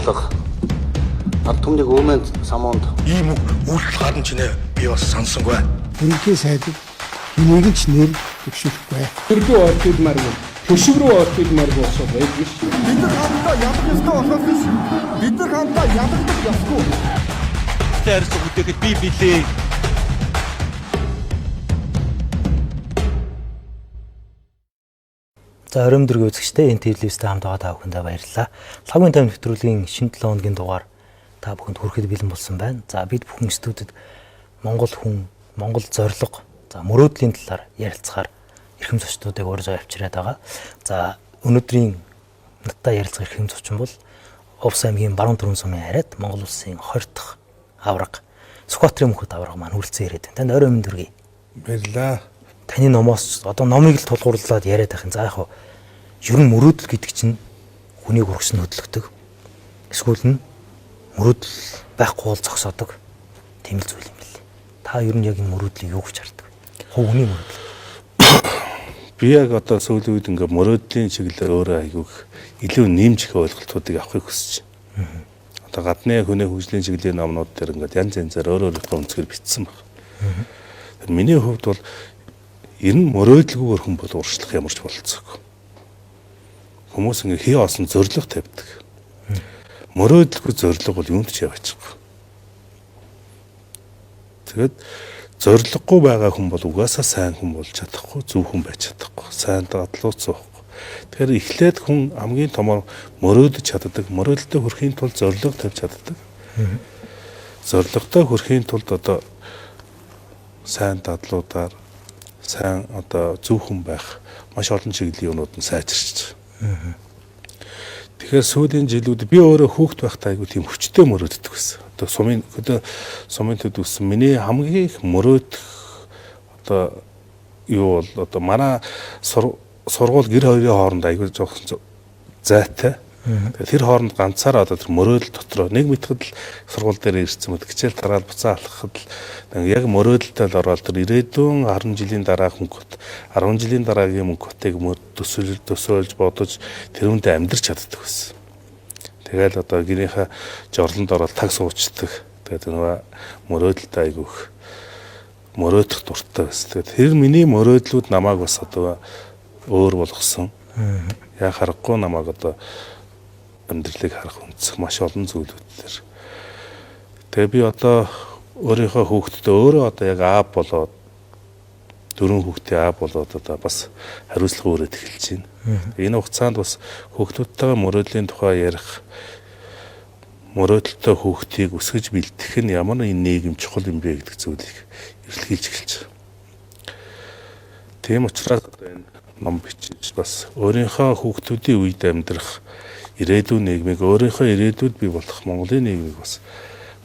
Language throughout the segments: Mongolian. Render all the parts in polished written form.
болго. Ард түмнийг өөмөнд самуунд ийм үйлдэл гарна ч нэ би бас сонсонгүй. Үнэхээр сайд энийг ч нэр төвшөлөхгүй. Төрдөө ордидмаар төшөв рүү ордидмаар болсоо байж биш. Бид нар хамтдаа ядах ёстой болохоос биш. Бид нар хамтдаа ядагдах ёсгүй. Тэрс үтэхэд би билээ. За оройн дөрөв үзэгчтэй энэ телевизтэй хамт байгаа та бүхэндээ баярлалаа. Лагын тайван нэвтрүүлгийн шинэ 7 хоногийн дугаар та бүхэнд хүрэхэд бэлэн болсон байна. За бид бүхэн студид Монгол хүн, Монгол зорилго, за мөрөөдлийн талаар ярилцахаар эрхэм зочдуудыг урьж авчираад байгаа. За өнөөдрийн надтай ярилцах эрхэм зочин бол Увс аймгийн Баруун Түрэн сумын хараад Монгол улсын 20 дахь авраг Сүхбаатарын мөнхөд авраг маань хүрэлцэн ирээд байна. Танд оройн дөргий. Баярлаа. Таны номоос одоо номыг л тулгуурлаад яриад байх юм. За яг хуу ер нь мөрөөдөл гэдэг чинь хүнийг урагш нь хөдөлгдөг. Эсвэл нь мөрөөдөл байхгүй бол зогсоодог. Тийм л зүйл юм билээ. Та ер нь яг энэ мөрөөдлийг юу гэж хардаг вэ? Хувийн мөрөөдөл. Би яг одоо сүүлийн үед ингээ мөрөөдлийн чиглэлээр өөрөө айгүйх илүү нэмжих ойлголтуудыг авахыг хүсэж байна. Одоо гадны хүний хөгжлийн чиглэлийн номнууд дээр ингээ янз янзаар өөрийнхөө өнцгөр бичсэн баг. Миний хувьд бол ер нь мөрөөдөлгүйгээр хүн бол урагшлах ямар ч болцоогүй. Хүмүүс ингээ хий осон зориг тавьдаг. Мөрөөдөлгүй зориг бол юунд ч яваачихгүй. Тэгээд зориггүй байгаа хүн бол угаасаа сайн хүн болж чадахгүй, зөв хүн байж чадахгүй, сайн дадлууц суухгүй. Тэгэхээр эхлээд хүн хамгийн томор мөрөөдөж чаддаг, мөрөөдөлтөд хүрэхийн тулд зориг тавьж чаддаг. Зоригтой хүрэхийн тулд одоо сайн дадлуудаар сайн одоо зөв хүн байх маш олон чиглэлийн юмнууд нь сайжирч байгаа. Тэгэхээр сүүлийн жилүүд би өөрөө хүүхэд байхдаа айгүй тийм хүчтэй мөрөөддөг байсан. Одоо сумын төд үсэн миний хамгийн их мөрөөдөх одоо юу бол одоо манай сургууль гэр хоёрын хооронд айгүй жоохон зайтай. Тэр хооронд ганцаараа одоо тэр мөрөөдөл дотроо нэг мэтгэд л сургууль дээр ирсэн мэт гिचэл дараад буцаа алхахад л яг мөрөөдөлтэй л ороод тэр ирээдүйн 10 жилийн дараах мөнгөт 10 жилийн дараагийн мөнгөтэйг төсөөлж бодож тэрүүндээ амьдрч чаддаг байсан. Тэгэл одоо гинийхээ жорлонд ороод таг суучдаг. Тэгээд нөгөө мөрөөдөлтэй айгүйх мөрөөдөх дуртай байсан. Тэгээд тэр миний мөрөөдлүүд намайг бас одоо өөр болгосон. Яг харахгүй намайг одоо амьдралыг харах үнцэх маш олон зүйлүүд төр. Тэгээ би одоо өөрийнхөө хүүхдэд өөрөө одоо яг аав болоод 4 хүүхдээ аав болоод одоо бас хариуцлага өрөөд эхэлж байна. Энэ хугацаанд бас хүүхдүүдтэйгээ мөрөөдлийн тухай ярих, мөрөөдөлтөй хүүхдийг өсгөж бэлтгэх нь ямар нэг нийгэм чухал юм бэ гэдэг зүйлийг эрэлхийлж эхэлж байгаа. Тийм учраас одоо энэ ном бичиж бас өөрийнхөө хүүхдүүдийн үед амьдрах ирээдүйн нийгмийг өөрийнхөө ирээдүйд бий болох Монголын нийгмийг бас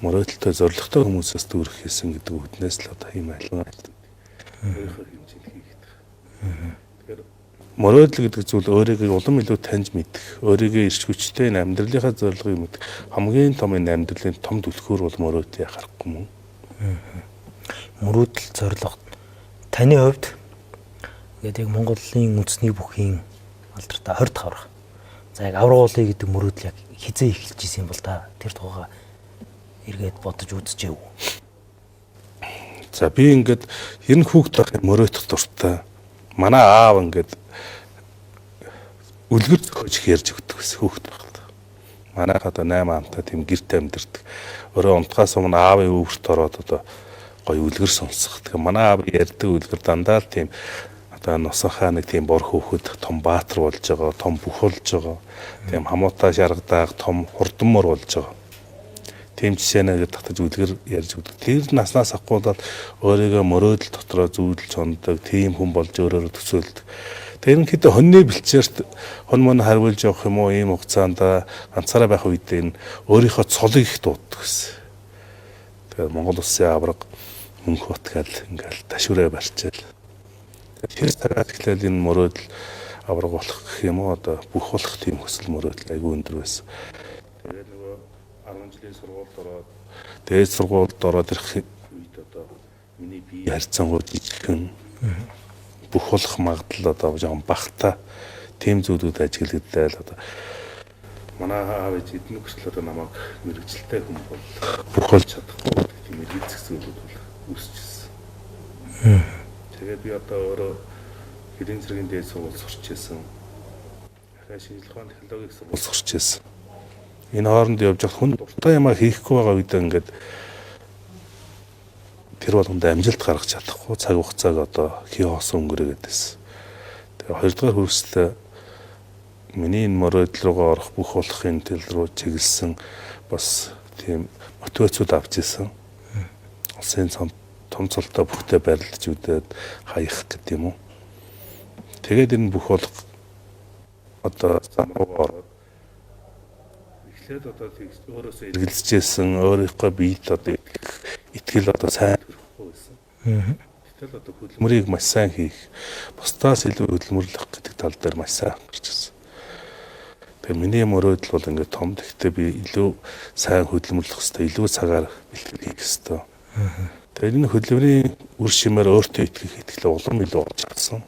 мөрөөдөлтөй зоригтой хүмүүсээс дүүрэх хийсэн гэдэг үгнээс л одоо ийм айлгын өөрийнхөө хэмжээнд хийгдэх. Тэгэхээр мөрөөдөл гэдэг зүйл өөрийгөө улам илүү таньж мэдэх, өөрийгөө ирч хүчтэй амьдралынхаа зорилгыг мэдэх хамгийн том амьдралын том түлхүүр бол мөрөөдөл яхахгүй мөн. Мөрөөдөл зорилго таны хувьд гэдэг яг Монголын үндэсний бүхийн алдартай 20 дахь аврах. За яг авраг уулыг гэдэг мөрөөдөл яг хизээ эхэлж исэн юм бол та тэр тухайга эргээд бодож үзчихэв. За би ингээд ер нь хүүхд байхын мөрөөдөх дуртай. Манай аав ингээд үлгэр зохиож ярьж өгдөг гэсэн хүүхд байхдаа. Манайх одоо 8 амтай тийм гэрте амьдэрдэг. Өөрөө унтахаас өмнө аавын өвөрт ороод одоо гоё үлгэр сонсох. Тэгээ манай аав ярьдаг үлгэр дандаа л тийм одоо нусанхаа нэг тийм бор хөөхөд том баатар болж байгаа, том бүх болж байгаа. Тийм хамуутай шаргадаг том хурдан мөр болж байгаа. Тийм жишээнээр татаж үлгэр ярьж өгдөг. Тэр наснаас ахгүйдаад өөрийгөө мөрөөдөл дотроо зүүдэлж ундаг, тийм хүн болж өөрөөрөө төсөөлдөг. Тэр нь хэд хоньны бэлчээрт хон мөн хариулж явах юм уу ийм хугацаанд ганцаараа байх үедээ энэ өөрийнхөө цолыг их дууддаг гэсэн. Тэгэхээр Монгол улсын авраг Мөнхбат гэл ингээл ташуураа барьчаал. Тэр цагаас эхлээл энэ мөрөөдөл авраг болох гэх юм уу одоо бүх болох тийм хүсэл мөрөөдөл айгүй өндөр байсан. Тэгээд нөгөө 10 жилийн сургуульд ороод дээд сургуульд ороод ирэх үед одоо миний бие харьцангуй жижигхэн бүх болох магадлал одоо жоохон багтаа тийм зүйлүүд ажиглагдаад одоо манай аав ээж эдний хүсэл одоо намайг мэрэгчлээ хүн бол бүх болж чадахгүй тийм эргэлзэх зүйлүүд бол үүсчихсэн. Тэгээд би одоо өөрөө хэдийн зэргийн дээд сургууль сурч байсан. Ахаа шинжлэх ухааны технологийн сургууль сурч байсан. Энэ хооронд явж байгаа хүн дуртай юмаа хийхгүй байгаа үед ингээд тэр болгонд амжилт гаргах чадахгүй цаг хугацааг одоо хий хоосон өнгөрөөд байсан. Тэгээ хоёрдугаар хүрээсээ миний энэ мөрөөдөл рүүгээ орох бүх болохын төл рүү чиглэсэн бас тийм мотивацууд авч ирсэн. Улсын томцолтой бүхтэй барилдаж үдээд хаях гэдэг юм уу. Тэгээд энэ бүх бол одоо зам руу ороод эхлээд одоо өөрөөсөө эргэлзэжсэн өөрийнхөө биед одоо итгэл одоо сайн төрөхгүй байсан. Гэтэл одоо хөдөлмөрийг маш сайн хийх, бусдаас илүү хөдөлмөрлөх гэдэг тал дээр маш сайн гарч ирсэн. Тэгээ миний мөрөөдөл бол ингээд том. Гэхдээ би илүү сайн хөдөлмөрлөх хэрэгтэй, илүү цагаар бэлтгэл хийх хэрэгтэй. Тэгээ энэ хөдөлмөрийн үр шимээр өөртөө итгэх итгэлээ улам илүү олж чадсан.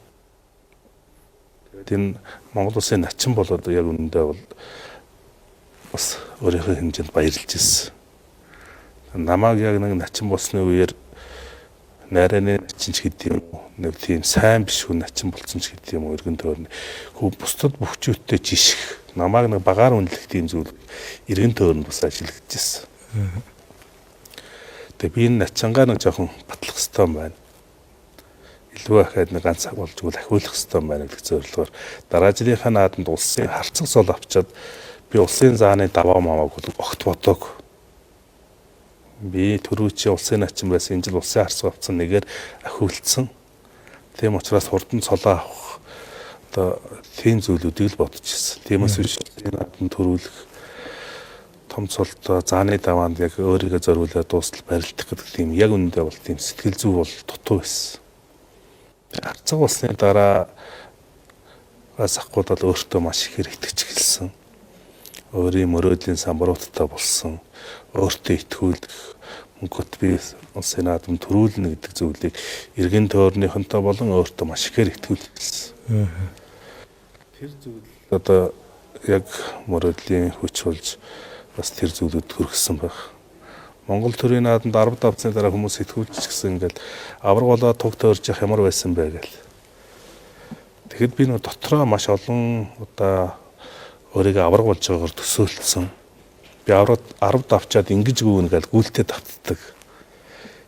Тэгээд энэ Монгол Улсын начин болоод яг үнэндээ бол бас өөрийнхөө хэмжээнд баярлж ирсэн. Намааг яг нэг начин болсны үеэр найраны начин ч гэдэг юм уу, нэг тийм сайн биш хүн начин болсон ч гэдэг юм уу, эргэн тойрны хүү бусдад бөхчүүттэй жишг намааг нэг багаар үнэлэх тийм зүйл эргэн тойронд бас ажиллагдаж ирсэн. Тэгээ би энэ начингаа нэг жоохон батлах хэрэгтэй юм байна. Илүү ахаад нэг ганц цаг болж өгөл ахиулах хэрэгтэй юм байна гэх зорилгоор дараа жилийнхаа наадамд улсын харцаг сол авчаад би улсын зааны даваа мамааг огт бодог. Би түрүүчи улсын начин байсан энэ жил улсын харцаг авсан нэгээр ахиулсан. Тийм учраас хурдан цолоо авах одоо тийм зүйлүүдийг л бодож ирсэн. Тиймээс биш энэ наадамд төрүүлэх том цолтой зааны даваанд яг өөрийгөө зориулаад дуустал барилдах гэдэг тийм яг үнэндээ бол тийм сэтгэл зүй бол дутуу байсан. Харцаг болсны дараа асахгүй бол өөртөө маш ихээр итгэж эхэлсэн. Өөрийн мөрөөдлийн самбаруудтай болсон. Өөртөө итгүүлэх мөнгөт би улсын наадамд төрүүлнэ гэдэг зүйлийг эргэн тойрныхонтой болон өөртөө маш ихээр итгүүлсэн. Тэр зүйл одоо яг мөрөөдлийн хүч болж бас тэр зүйлүүд хүргэсэн байх. Монгол төрийн наадамд 10 давцны дараа хүмүүс итгүүлчихсэн ингээд авраг болоод туг тойрж явах ямар байсан бэ гэл. Тэгэхэд би нөө дотроо маш олон удаа өөрийгөө авраг болж байгаагаар төсөөлсөн. Би 10 давчаад ингэж гүвнэ гэл гүйлтээ давтдаг.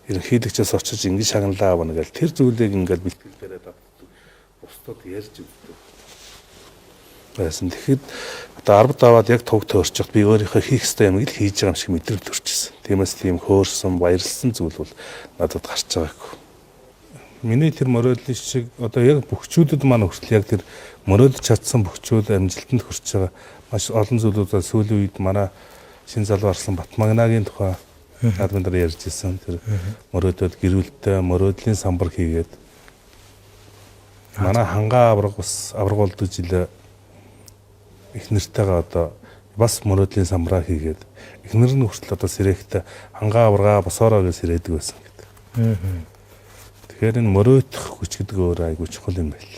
Ерөнхийлөгчөөс очиж ингэж шагналаа авна гэл тэр зүйлийг ингээд бэлтгэлээрээ давтдаг. Бусдад ярьж өгдөг. Байсан. Тэгэхэд одоо 10 даваад яг туг тойрчод би өөрийнхөө хийх ёстой юмыг л хийж байгаа юм шиг мэдрэмж төрчихсөн. Тиймээс тийм хөөрсөн, баярлсан зүйл бол надад гарч байгаагүй. Миний тэр мөрөөдлийн шиг одоо яг бөхчүүдэд маань хүртэл яг тэр мөрөөдөж чадсан бөхчүүд амжилтанд хүрч байгаа маш олон зүйлүүд сүүлийн үед манай шин залуу арслан Батмагнагийн тухай наадмын дээр ярьж ирсэн. Тэр мөрөөдөд гэрүүлтэй мөрөөдлийн самбар хийгээд манай хангаа авраг бас аврагуулдаг жилээ их нэртэйгээ одоо бас мөрөөдлийн самбараа хийгээд эхнэр нь хүртэл одоо сэрэхтэй хангаа аврагаа босоороо гэж сэрээдэг байсан гэдэг. Тэгэхээр энэ мөрөөдөх хүч гэдэг өөр айгүй чухал юм байл.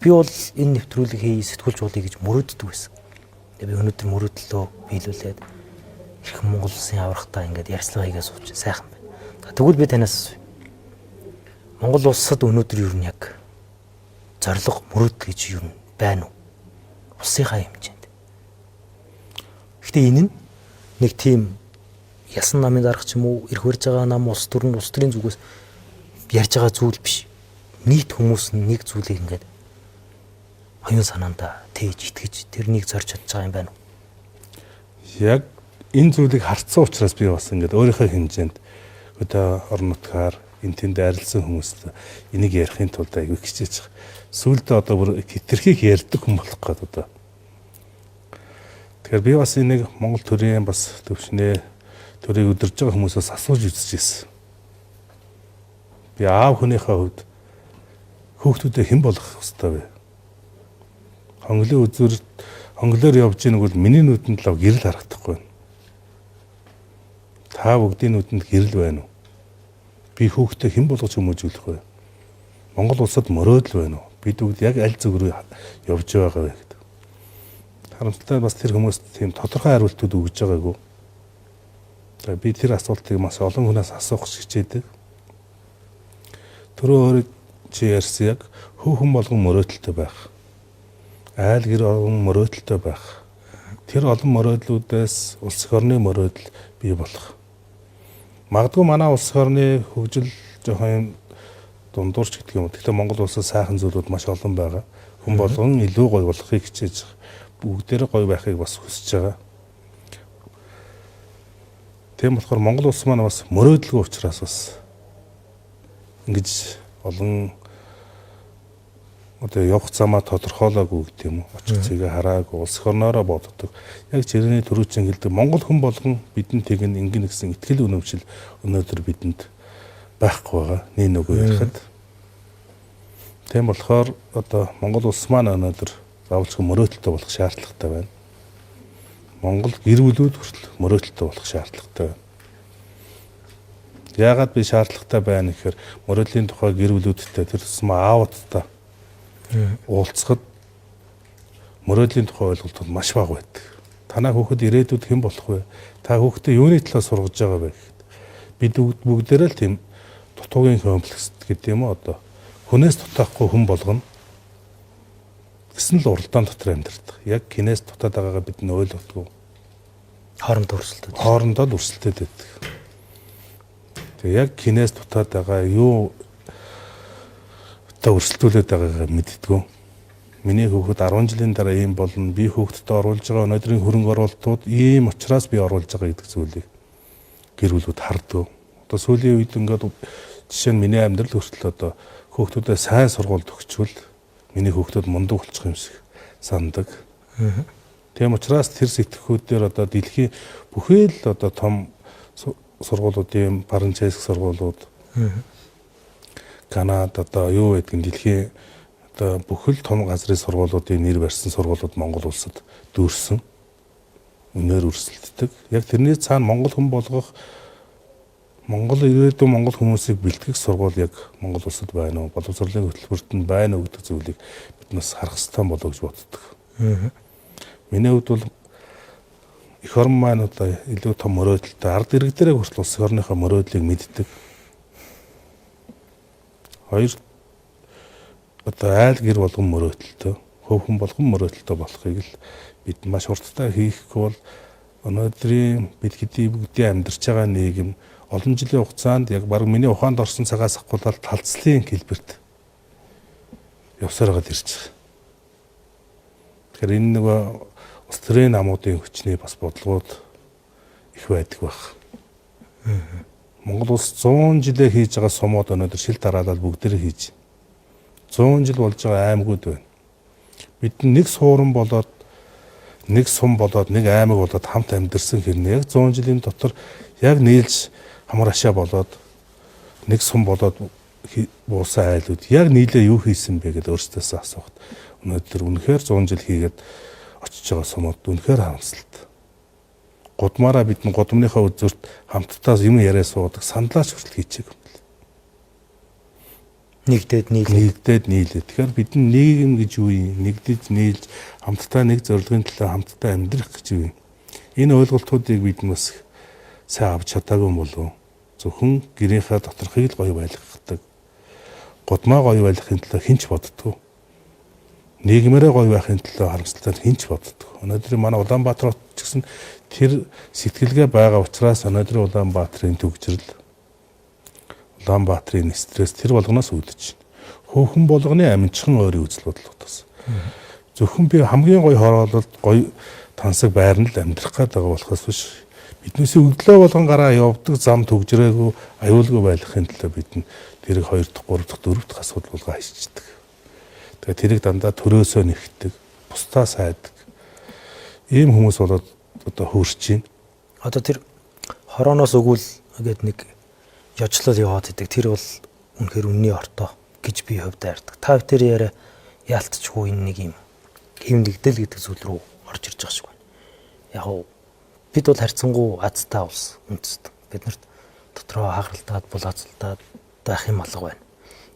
Би бол энэ нэвтрүүлгийг хий сэтгүүлч болъё гэж мөрөөддөг байсан. Тэгээ би өнөөдөр мөрөөдлөө биелүүлээд Ирхэн Монгол Улсын аврагтаа ингээд ярьцлага хийгээ сууч сайхан байна. Тэгвэл би танаас Монгол улсад өнөөдөр юу яг зориг мөрөөдөл гэж юу байна уу? Улсынхаа хэмжээнд. Гэхдээ энэ нь нэг тийм ясан намын дарга ч юм уу ирэх барьж байгаа нам улс төрийн зүгээс ярьж байгаа зүйл биш. Нийт хүмүүс нэг зүйлийг ингээд хоёрын санаандаа тээж итгэж тэрнийг зорж чадж байгаа юм байна уу? Яг энэ зүйлийг харцсан учраас би бас ингээд өөрийнхөө хэмжээнд одоо орон нутгаар энэ тэнд арилсан хүмүүст энийг ярихын тулд аягүй хичээж байгаа. Сүүлдээ одоо бүр хитрхийг ярьдаг хүн болох гээд одоо. Тэгэхээр би бас энийг Монгол төрийн бас төвшнээ төрийг өдөрж байгаа хүмүүсээс асууж үзчихсэн. Би аав хүнийхээ хувьд хүүхдүүдээ хэн болох хэвээр вэ? Хонглоор явж ийнэг бол миний нүдэнд л гэрэл харагдахгүй байна. Та бүгдийн нүдэнд гэрэл байна уу? Би хүүхдээ хэн болгож хүмүүжүүлэх вэ? Монгол улсад мөрөөдөл байна уу? Бид бүгд яг аль зүг рүү явж байгаа вэ гэдэг. Харамсалтай бас тэр хүмүүст тийм тодорхой хариултууд өгж байгаагүй. За би тэр асуултыг маш олон хүнээс асуух хичээдэг. Түрүү өөрөө чи ярьсан яг хүүхэн болгон мөрөөдөлтөй байх. Айл гэр олон мөрөөдөлтөй байх. Тэр олон мөрөөдлүүдээс улс орны мөрөөдөл бий болох. Магадгүй манай улс орны хөгжил жоохон дундуурч гэдэг юм. Гэхдээ Монгол улсад сайхан зүйлүүд маш олон байгаа. Хүн болгон илүү гоё болохыг хичээж байгаа. Бүгдээрээ гоё байхыг бас хүсэж байгаа. Тийм болохоор Монгол улс маань бас мөрөөдөлгүй учраас бас ингэж олон одоо явах замаа тодорхойлоогүй гэдэг юм уу. Очих цэгээ хараагүй улс орноороо боддог. Яг жиргэний төрүүчэн хэлдэг Монгол хүн болгон бидэнд тэгэн ингэн гэсэн итгэл үнэмшил өнөөдөр бидэнд байхгүй байгаа. Нэг нөгөө ярихад. Тийм болохоор одоо Монгол улс маань өнөөдөр заавалчгүй мөрөөдөлтөй болох шаардлагатай байна. Монгол гэр бүлүүд хүртэл мөрөөдөлтөй болох шаардлагатай байна. Яагаад би шаардлагатай байна гэхээр мөрөөдлийн тухай гэр бүлүүдтэй тэр тусмаа аавуудтай уулзахад мөрөөдлийн тухай ойлголтууд маш бага байдаг. Танаа хүүхэд ирээдүйд хэн болох вэ? Та хүүхдээ юуны талаар сургаж байгаа вэ гэхэд бид бүгдээрээ л тийм дутуугийн комплекс гэдэг юм уу одоо хүнээс дутаахгүй хүн болгоно гэсэн л уралдаан дотор амьдардаг. Яг хинээс дутаад байгаагаа бид нь ойлгохгүй. Хоорондоо дүрсэлтэд байдаг. Тэгээ яг хинээс дутаад байгаа юу одоо өрсөлдүүлээд байгаагаа мэддэггүй. Миний хүүхэд 10 жилийн дараа ийм болно. Би хүүхдэд оруулж байгаа өнөөдрийн хөрөнгө оруулалтууд ийм учраас би оруулж байгаа гэдэг зүйлийг гэр бүлүүд харддаг. Одоо сүүлийн үед ингээд жишээ нь миний амьдрал хүртэл одоо хүүхдүүдэд сайн сургуульд өгчвөл миний хүүхдүүд мундаг болчих юм шиг сандаг. Тийм учраас тэр сэтгхүүдээр одоо дэлхийн бүхэл одоо том сургуулиудын Франциск сургуулиуд Канада одоо юу гэдэг нь дэлхийн одоо бүхэл том газрын сургуулиудын нэр барьсан сургуулиуд Монгол улсад дүүрсэн. Үнээр өрсөлддөг. Яг тэрний цаана Монгол хүн болгох Монгол ирээдүйн Монгол хүмүүсийг бэлтгэх сургууль яг Монгол улсад байна уу? Боловсролын хөтөлбөрт нь байна уу гэдэг зүйлийг бид нас харах хэрэгтэй болов гэж боддог. Миний хувьд бол эх орн маань одоо илүү том мөрөөдөлтэй ард ирэг дээрээ хүртэл улс орныхоо мөрөөдлийг мэддэг. Хоёр одоо айл гэр болгон мөрөөдөлтэй, хөвхөн болгон мөрөөдөлтэй болохыг л бид маш хурдтай хийхгүй бол өнөөдрийн бид хэдий бүгдийн амьдарч байгаа нийгэм олон жилийн хугацаанд яг баг миний ухаанд орсон цагаас ахгуулаад талцлын хэлбэрт явсаар гад ирж байгаа. Тэгэхээр энэ нөгөө улс төрийн намуудын хүчний бас бодлогууд их байдаг байх. Монгол улс 100 жилээ хийж байгаа сумууд өнөөдөр шил дараалал бүгдээрээ хийж 100 жил болж байгаа аймагуд байна. Бид нэг суурин болоод нэг сум болоод нэг аймаг болоод хамт амьдэрсэн хэрнээ яг 100 жилийн дотор яг нийлж хамар ашаа болоод нэг сум болоод буусан айлууд яг нийлээ юу хийсэн бэ гэдээ өөрсдөөсөө асуухад өнөөдөр үнэхээр 100 жил хийгээд очиж байгаа сумууд үнэхээр харамсалтай. Гудмаараа бид гудамныхаа үзүүрт хамтдаа юм яриа суудаг сандлаач хүртэл хийчихэв. Нэгдээд нийлээ. Тэгэхээр бидний нийгэм гэж юу юм? Нэгдэж нийлж хамтдаа нэг зорилгын төлөө хамтдаа амьдрах гэж юу юм? Энэ ойлголтуудыг бид бас сайн авч чадаагүй юм болов уу? Зөвхөн гэрийнхаа доторхыг л гоё байлгахдаг. Гудмаа гоё байлгахын төлөө хинч боддгоо. Нийгмээрээ гоё байхын төлөө харамсалтай хинч боддог. Өнөөдөр манай Улаанбаатар хот ч гэсэн тэр сэтгэлгээ байгаа учраас өнөөдөр Улаанбаатарын төгжрөл Улаанбаатарын стресс тэр болгоноос үүдэж байна. Хөөхөн болгоны аминчхан ойрын үзэл бодлогоос. Зөвхөн би хамгийн гоё хороололд гоё тансаг байранд л амьдрах гэдэг болохоос биш. Биднээс өглөө болгон гараа явдаг зам төгжрээгүй аюулгүй байлгахын төлөө бид тэр 2 дахь 3 дахь 4 дахь асуудал болгоо хайчдаг. Тэгээ тэрийг дандаа төрөөсөө нэгтдэг, бусдаа сайдаг. Ийм хүмүүс болоод одоо хөрч байна. Одоо тэр хорооноос өгвөл гээд нэг жожлол яваад идэг. Тэр бол үнэхээр үнний ортоо гэж би хувьдаа ярьдаг. Та тэр яриа яалтчгүй энэ нэг юм хэвнэгдэл гэдэг зүйл рүү орж ирж байгаа шиг байна. Яг уу бид бол харьцангуй азтай улс үндэст. Биднэрт дотроо хагаралтаад булаацалтаад байх юм алга байна.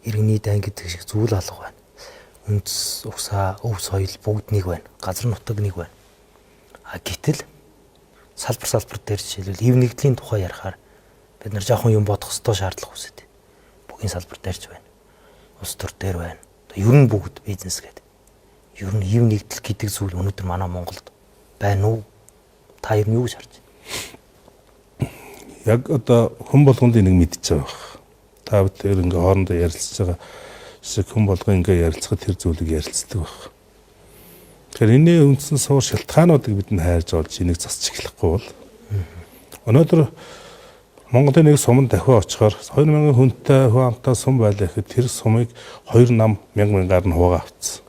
Иргэний дан гэдэг шиг зүйл алга байна. Үндэс, угсаа, өв соёл бүгд нэг байна. Газар нутаг нэг байна. Гэтэл салбар дээр жишээлбэл ив нэгдлийн тухай ярихаар бид нар жоохон юм бодох ёстой шаардлага үүсэт. Бүгийн салбар дээрч байна. Улс төр дээр байна. Ер нь бүгд бизнес гэдэг. Ер нь ив нэгдэл гэдэг зүйл өнөөдөр манай Монголд байна уу? Та ер нь юу гэж харж байна? Яг одоо хүн болгонд энийг мэдчихэж байгаа. Та бүхэн ингээ хоорондоо ярилцж байгаа шиг хүн болгоо ингээ ярилцахад тэр зүйлийг ярилцдаг байх. Тэгэхээр энэ үндсэн суур шалтгаануудыг бид нь хайрж олж энийг засч эхлэхгүй бол өнөөдөр Монголын нэг суманд дахиад очихоор 2000 хүнтэй хүн амтаа сум байлаа гэхэд тэр сумыг 2 нам мянгаар нь хуугаа авцсан.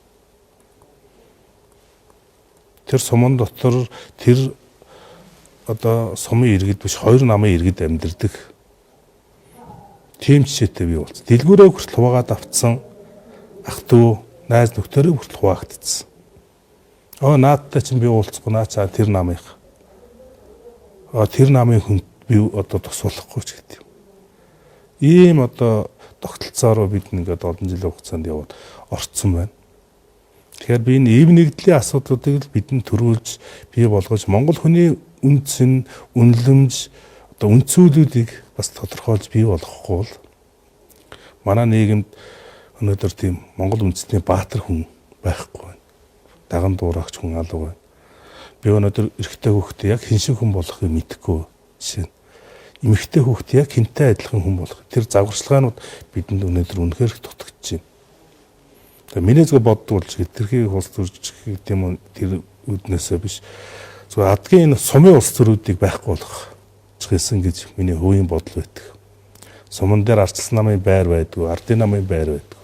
Тэр сумын дотор тэр одоо сумын иргэд биш 2 намын иргэд амьдардаг. Тийм жишээтэй бий болсон. Дэлгүүрээ хүртэл хуваагаад авцсан ах トゥ найз нөхдөөрөө хүртэл хуваагдсан. Наадтай чинь би уулзахгүй наа цаа тэр намынх. Тэр намын хүн би одоо тусуулахгүй ч гэдэг юм. Ийм одоо тогтолцоороо бид ингээд олон жилийн хугацаанд яваад орцсон байна. Тэгэхээр би энэ ив нэгдлийн асуудлуудыг бидэнд төрүүлж бий болгож Монгол хүний үндсэн үнэлэмж одоо үндсүүлүүдийг бас тодорхойлж бий болгохгүй бол манай нийгэмд өнөөдөр тийм Монгол үндэстний баатар хүн байхгүй байна. Даган дуурайгч хүн алга байна. Би өнөөдөр эрэгтэй хүүхдээ яг хэн шиг хүн болохыг мэдэхгүй жишээ нь. Эмэгтэй хүүхдээ яг хэнтэй адилхан хүн болох. Тэр загварчлагаанууд бидэнд өнөөдөр үнэхээр их дутагдж байна. Тэгээ миний зөв боддог болж хэтэрхий улс төрч гэх юм уу тэр үднээсээ биш. Зөв адгийн сумын улс төрүүдийг байхгүй болгох гэсэн гэж миний хувийн бодол байдаг. Суман дээр арчилсан намын байр байдгүй, ардын намын байр байдгүй.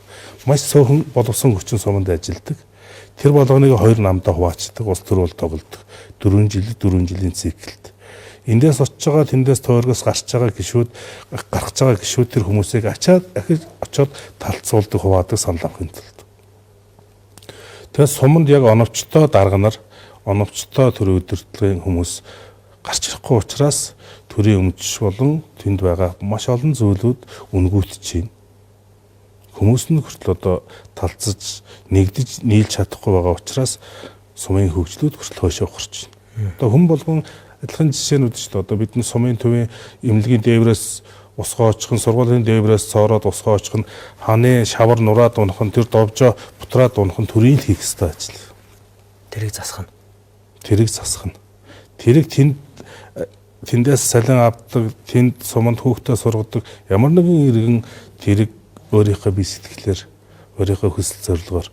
Маш цөөхөн боловсон хүчин суманд ажилладаг. Тэр болгоныг 2 намдаа хуваачдаг, улс төр бол тоглодог. 4 жилийн циклд. Эндээс очиж байгаа тэндээс тойргоос гарч байгаа гişүүд гарах байгаа гişүүд тэр хүмүүсийг очиод талцуулдаг, хуваадаг, санал авахын тулд. Тэгээд суманд яг оновчтой дарга нар, оновчтой төр удирдлагын хүмүүс гарч ирэхгүй учраас төрийн өмч болон тэнд байгаа маш олон зүйлүүд үнгүүтж байна. Хүмүүс нь хүртэл одоо талцаж, нэгдэж, нийлж чадахгүй байгаа учраас сумын хөгжлүүд хүртэл хойшоо горч байна. Одоо хүн болгон адилхан жишээнүүд шүү дээ. Одоо бидний сумын төвийн эмнэлгийн дээврээс усгаа очихын, сургуулийн дээврээс цоороод усгаа очих нь, хааны шавар нураад унах нь, тэр довжоо бутраад унах нь төрийн хийх ёстой ажил. Тэрийг засах нь. Тэрийг тэндээс салин авдаг, тэнд суманд хүүхдээ сургадаг ямар нэгэн иргэн тэрийг өөрийнхөө бие сэтгэлээр, өөрийнхөө хүсэл зорилгоор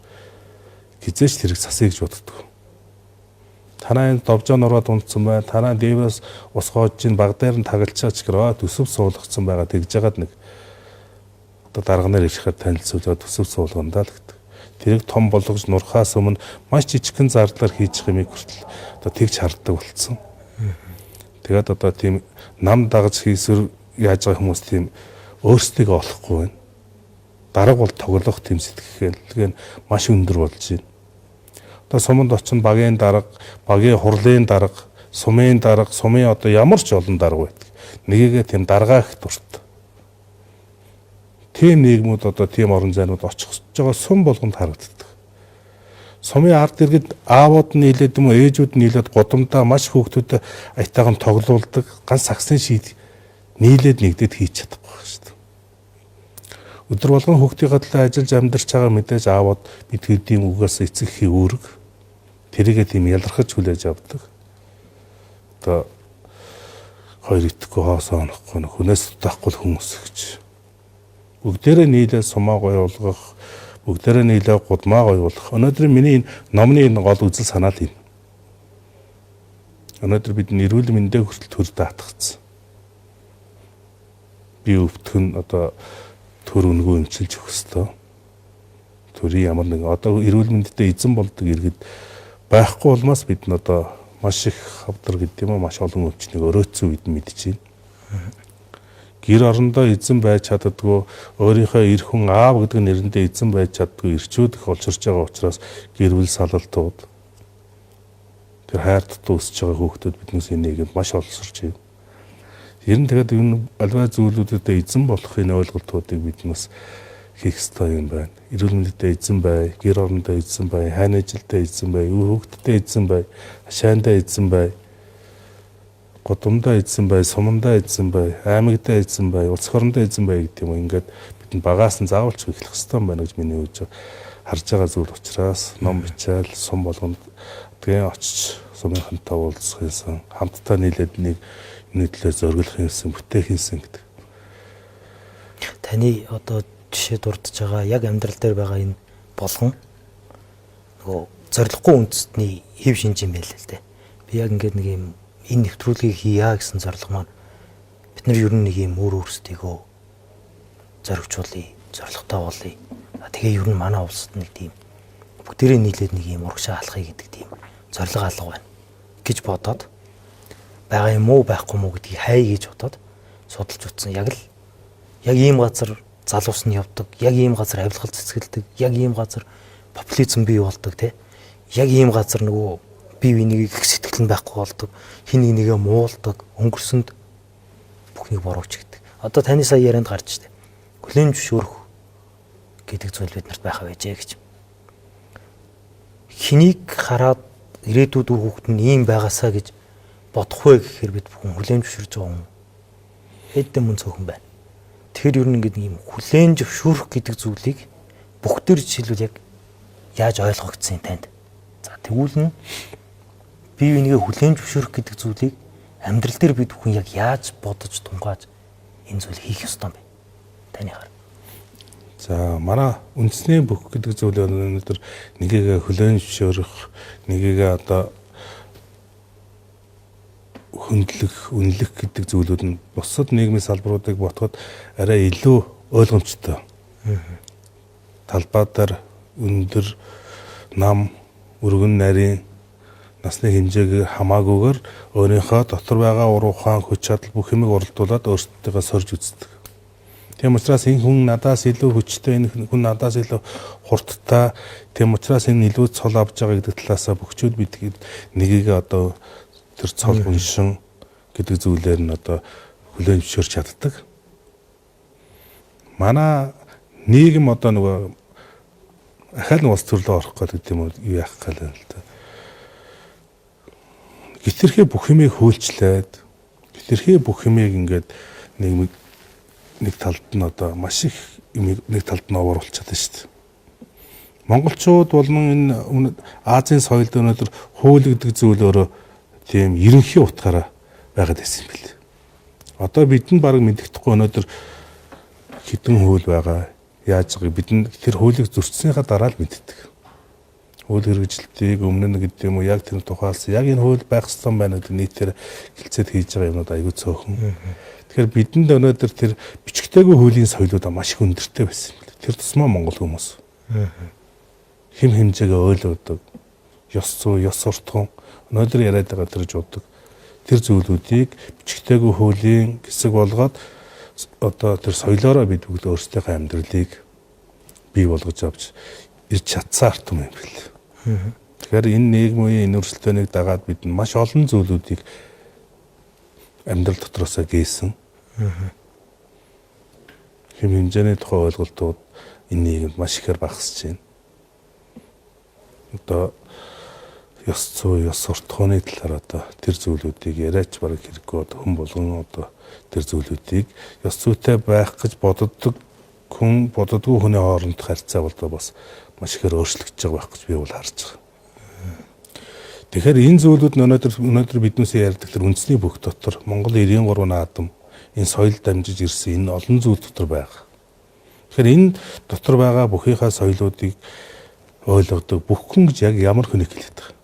хизээч тэрийг засъя гэж боддог. Танаа энэ довжоо нураад унтсан байна. Танаа дээврээс ус гоож чинь баг дээр нь тагалчаач гэрээ төсөв суулгацсан байгаа тэгж яагаад нэг одоо дарга нар ирэхээр танилцуулаад төсөв суулгандаа л гэдэг. Тэрийг том болгож нурхаас өмнө маш жижигхэн зардлаар хийж хэмээг хүртэл одоо тэгж харддаг болцсон. Тэгээд одоо тийм нам дагаж хийсвэр яаж байгаа хүмүүс тийм өөрсдөө олохгүй байна. Дарга бол тоглох тийм сэтгэлгээ маш өндөр болж байна. Одоо суманд очин багийн дарга, багийн хурлын дарга, сумын дарга, сумын одоо ямар ч олон дарга байдаг. Нэгийгээ тийм даргаа их дуртай. Тийм нийгмүүд одоо тийм орон зайнууд очих байгаа сум болгонд харагддаг. Сумын ард иргэд аавууд нь нийлээд юм уу ээжүүд нь нийлээд гудамдаа маш хүүхдүүдэд аятайхан тоглуулдаг ганц саксын шийд нийлээд нэгдээд хийж чадахгүй байна шүү дээ. Өдөр болгон хүүхдийн төлөө ажиллаж амьдарч байгаа мэдээж аавууд бид хэдийн үгээс эцэг хий үүрэг тэрийгээ тийм ялархаж хүлээж авдаг. Одоо хоёр итгэхгүй хоосоо онохгүй хүнээс дутахгүй хүмүүс гэж. Бүгдээрээ нийлээд сумаа гоё болгох, бүгдээрээ нийлээд гудмаа гоё болгох. Өнөөдөр миний номны энэ гол үзэл санаа л юм. Өнөөдөр бид эрүүл мэндэ хүртэл төр даатгацсан. Би өвтгөн одоо төр өнгөө эмчилж өгөх ёстой. Төрийн ямар нэг одоо эрүүл мэндэд эзэн болдог иргэд байхгүй улмаас бид нь одоо маш их хавдар гэдэг юм уу маш олон өвчнийг өрөөцсөн үед мэдэж байна. Гэр орондоо эзэн байж чаддгүй, өөрийнхөө эр хүн аав гэдэг нэрэндээ эзэн байж чаддгүй ирчүүд их олчирч байгаа учраас гэр бүл салалтууд тэр хайр дутуу өсөж байгаа хүүхдүүд биднээс энийг маш олсорч байна. Ер нь тэгээд энэ альва зүйлүүдэд эзэн болохын ойлголтуудыг биднээс хийх ёстой юм байна. Эрүүл мэндэд эзэн бай, гэр орондоо эзэн бай, хайрын ажилдаа эзэн бай, хүүхдтэй эзэн бай, хашаандаа эзэн бай, годомдоо эзэн бай, сумандаа эзэн бай, аймагдаа эзэн бай, улс орондоо эзэн бай гэдэг юм. Ингээд бид багаас нь заавалч эхлэх ёстой юм байна гэж миний үзэж харж байгаа зүйл учраас ном бичээл сум болгонд тэгээ очиж сумынхантай уулзах юмсан, хамтдаа нийлээд нэг нийтлээ зориглох юмсан, бүтээх юмсан гэдэг. Таны одоо жишээ дурдж байгаа яг амьдрал дээр байгаа энэ болгон нөгөө зориггүй үндэстний хэв шинж юм байл л дээ. Би яг ингээд нэг юм энэ нэвтрүүлгийг хийя гэсэн зорилго маань бид нар ер нь нэг юм өөр өөрсдийгөө зоригжуулъя, зорилготой болъё. Тэгээ ер нь манай улсад нэг тийм бүгдээрээ нийлээд нэг юм урагшаа алхахыг гэдэг тийм зорилго алга байна гэж бодоод байгаа юм уу байхгүй мүү гэдгийг хай гэж бодоод судалж утсан. Яг ийм газар залуус нь явдаг, яг ийм газар авилгал цэцгэлдэг, яг ийм газар популизм бий болдог тий. Яг ийм газар нөгөө бие биенийг их сэтгэл нь байхгүй болдог, хин нэгээ муулдаг, өнгөрсөнд бүхнийг боруулж гэдэг. Одоо таны сая ярианд гарч штэ. Хүлээн зөвшөөрөх гэдэг зүйл бид нарт байхаа байжээ гэж. Хэнийг хараад ирээдүйд үр хүүхэд нь ийм байгаасаа гэж бодох вэ гэхээр бид бүхэн хүлээн зөвшөөрж байгаа юм. Хэдэн мөн цөөхөн байна. Тэгэхээр ер нь ингэдэг юм хүлээн зөвшөөрөх гэдэг зүйлийг бүгдээр жишээлбэл яг яаж ойлгогдсон танд. За тэгвэл нь бие бинийгээ хүлээн зөвшөөрөх гэдэг зүйлийг амьдрал дээр бид бүхэн яг яаж бодож тунгааж энэ зүйл хийх ёстой юм бэ? Таны хаар. За манай үндэсний бүх гэдэг зүйл өнөөдөр нэгийгээ хүлээн зөвшөөрөх, нэгийгээ одоо хөндлөх, үнэлэх гэдэг зүйлүүд нь бусад нийгмийн салбаруудыг ботход арай илүү ойлгомжтой. Талбай дээр өндөр нам, өргөн нарийн насны хэмжээг хамаагүйгээр өөрийнхөө дотор байгаа ур ухаан, хүч чадал бүх юмыг оролдуулад өөрсдөө сорж үздэг. Тийм учраас энэ хүн надаас илүү хүчтэй, энэ хүн надаас илүү хурдтай, тийм учраас энэ илүү цол авч байгаа гэдэг талаасаа бүгчүүд бид нэгийгээ одоо тэр цол уншин гэдэг зүйлээр нь одоо хүлээн зөвшөөрч чаддаг. Манай нийгэм одоо нөгөө ахаал нь улс төрлөө орох гэдэг юм уу юу яах гээл л да. Гитерхээ бүх юмыг хөөлчлээд, гитерхээ бүх юмыг ингээд нэг талд нь одоо маш их нэг талд нь овооруулж чадсан шүү дээ. Монголчууд болон энэ Азийн соёлд өнөөдөр хууль гэдэг зүйл өөрөө тийм ерөнхий утгаараа байгаад байсан юм бэл. Одоо бидэнд баг мэддэхгүй өнөөдөр хэдэн хууль байгаа, яаж байгааг бид тэр хуулийг зөрчснийхаа дараа л мэддэг. Хууль хэрэгжилтийг өмнө нь гэдэг юм уу яг тэр тухайлсан яг энэ хууль байх ёстой байна гэдэг нийтээр хэлцээд хийж байгаа юмнууд аягүй цөөхөн. Тэгэхээр бидэнд өнөөдөр тэр бичгтэйгүй хуулийн соёлууд маш их өндөртэй байсан юм. Тэр тусмаа монгол хүмүүс хэм хэмжээгээ ойлгодог, ёс зүй, ёс суртахуун өнөөдөр яриад байгаа тэр жуудаг тэр зүйлүүдийг бичгтэйгүй хуулийн хэсэг болгоод одоо тэр соёлоороо бид бүгд өөрсдийнхөө амьдралыг бий болгож авч ирж чадсан арт юм бэл. Тэгэхээр энэ нийгмийн энэ өрсөлдөөнийг дагаад бид маш олон зүйлүүдийг амьдрал дотроосоо гээсэн. Хэм хэмжээний тухай ойлголтууд энэ нийгэмд маш ихээр багасж байна. Одоо ёс зүй, ёс суртахууны талаар одоо тэр зүйлүүдийг яриач бараг хэрэггүй одоо хүн болгон одоо тэр зүйлүүдийг ёс зүйтэй байх гэж боддог хүн боддгоо хүний хоорондох харьцаа болдоо бас маш ихээр өөрчлөгдөж байгаа байх гэж би бол харж байгаа. Тэгэхээр энэ зүйлүүд өнөөдөр биднээс ярьдаг тэр үндэсний бүх дотор Монгол 93 наадам энэ соёл дамжиж ирсэн энэ олон зүйл дотор байгаа. Тэгэхээр энэ дотор байгаа бүхийнхаа соёлоодыг ойлгодог бүх хүн гэж яг ямар хүнийг хэлээд байгаа.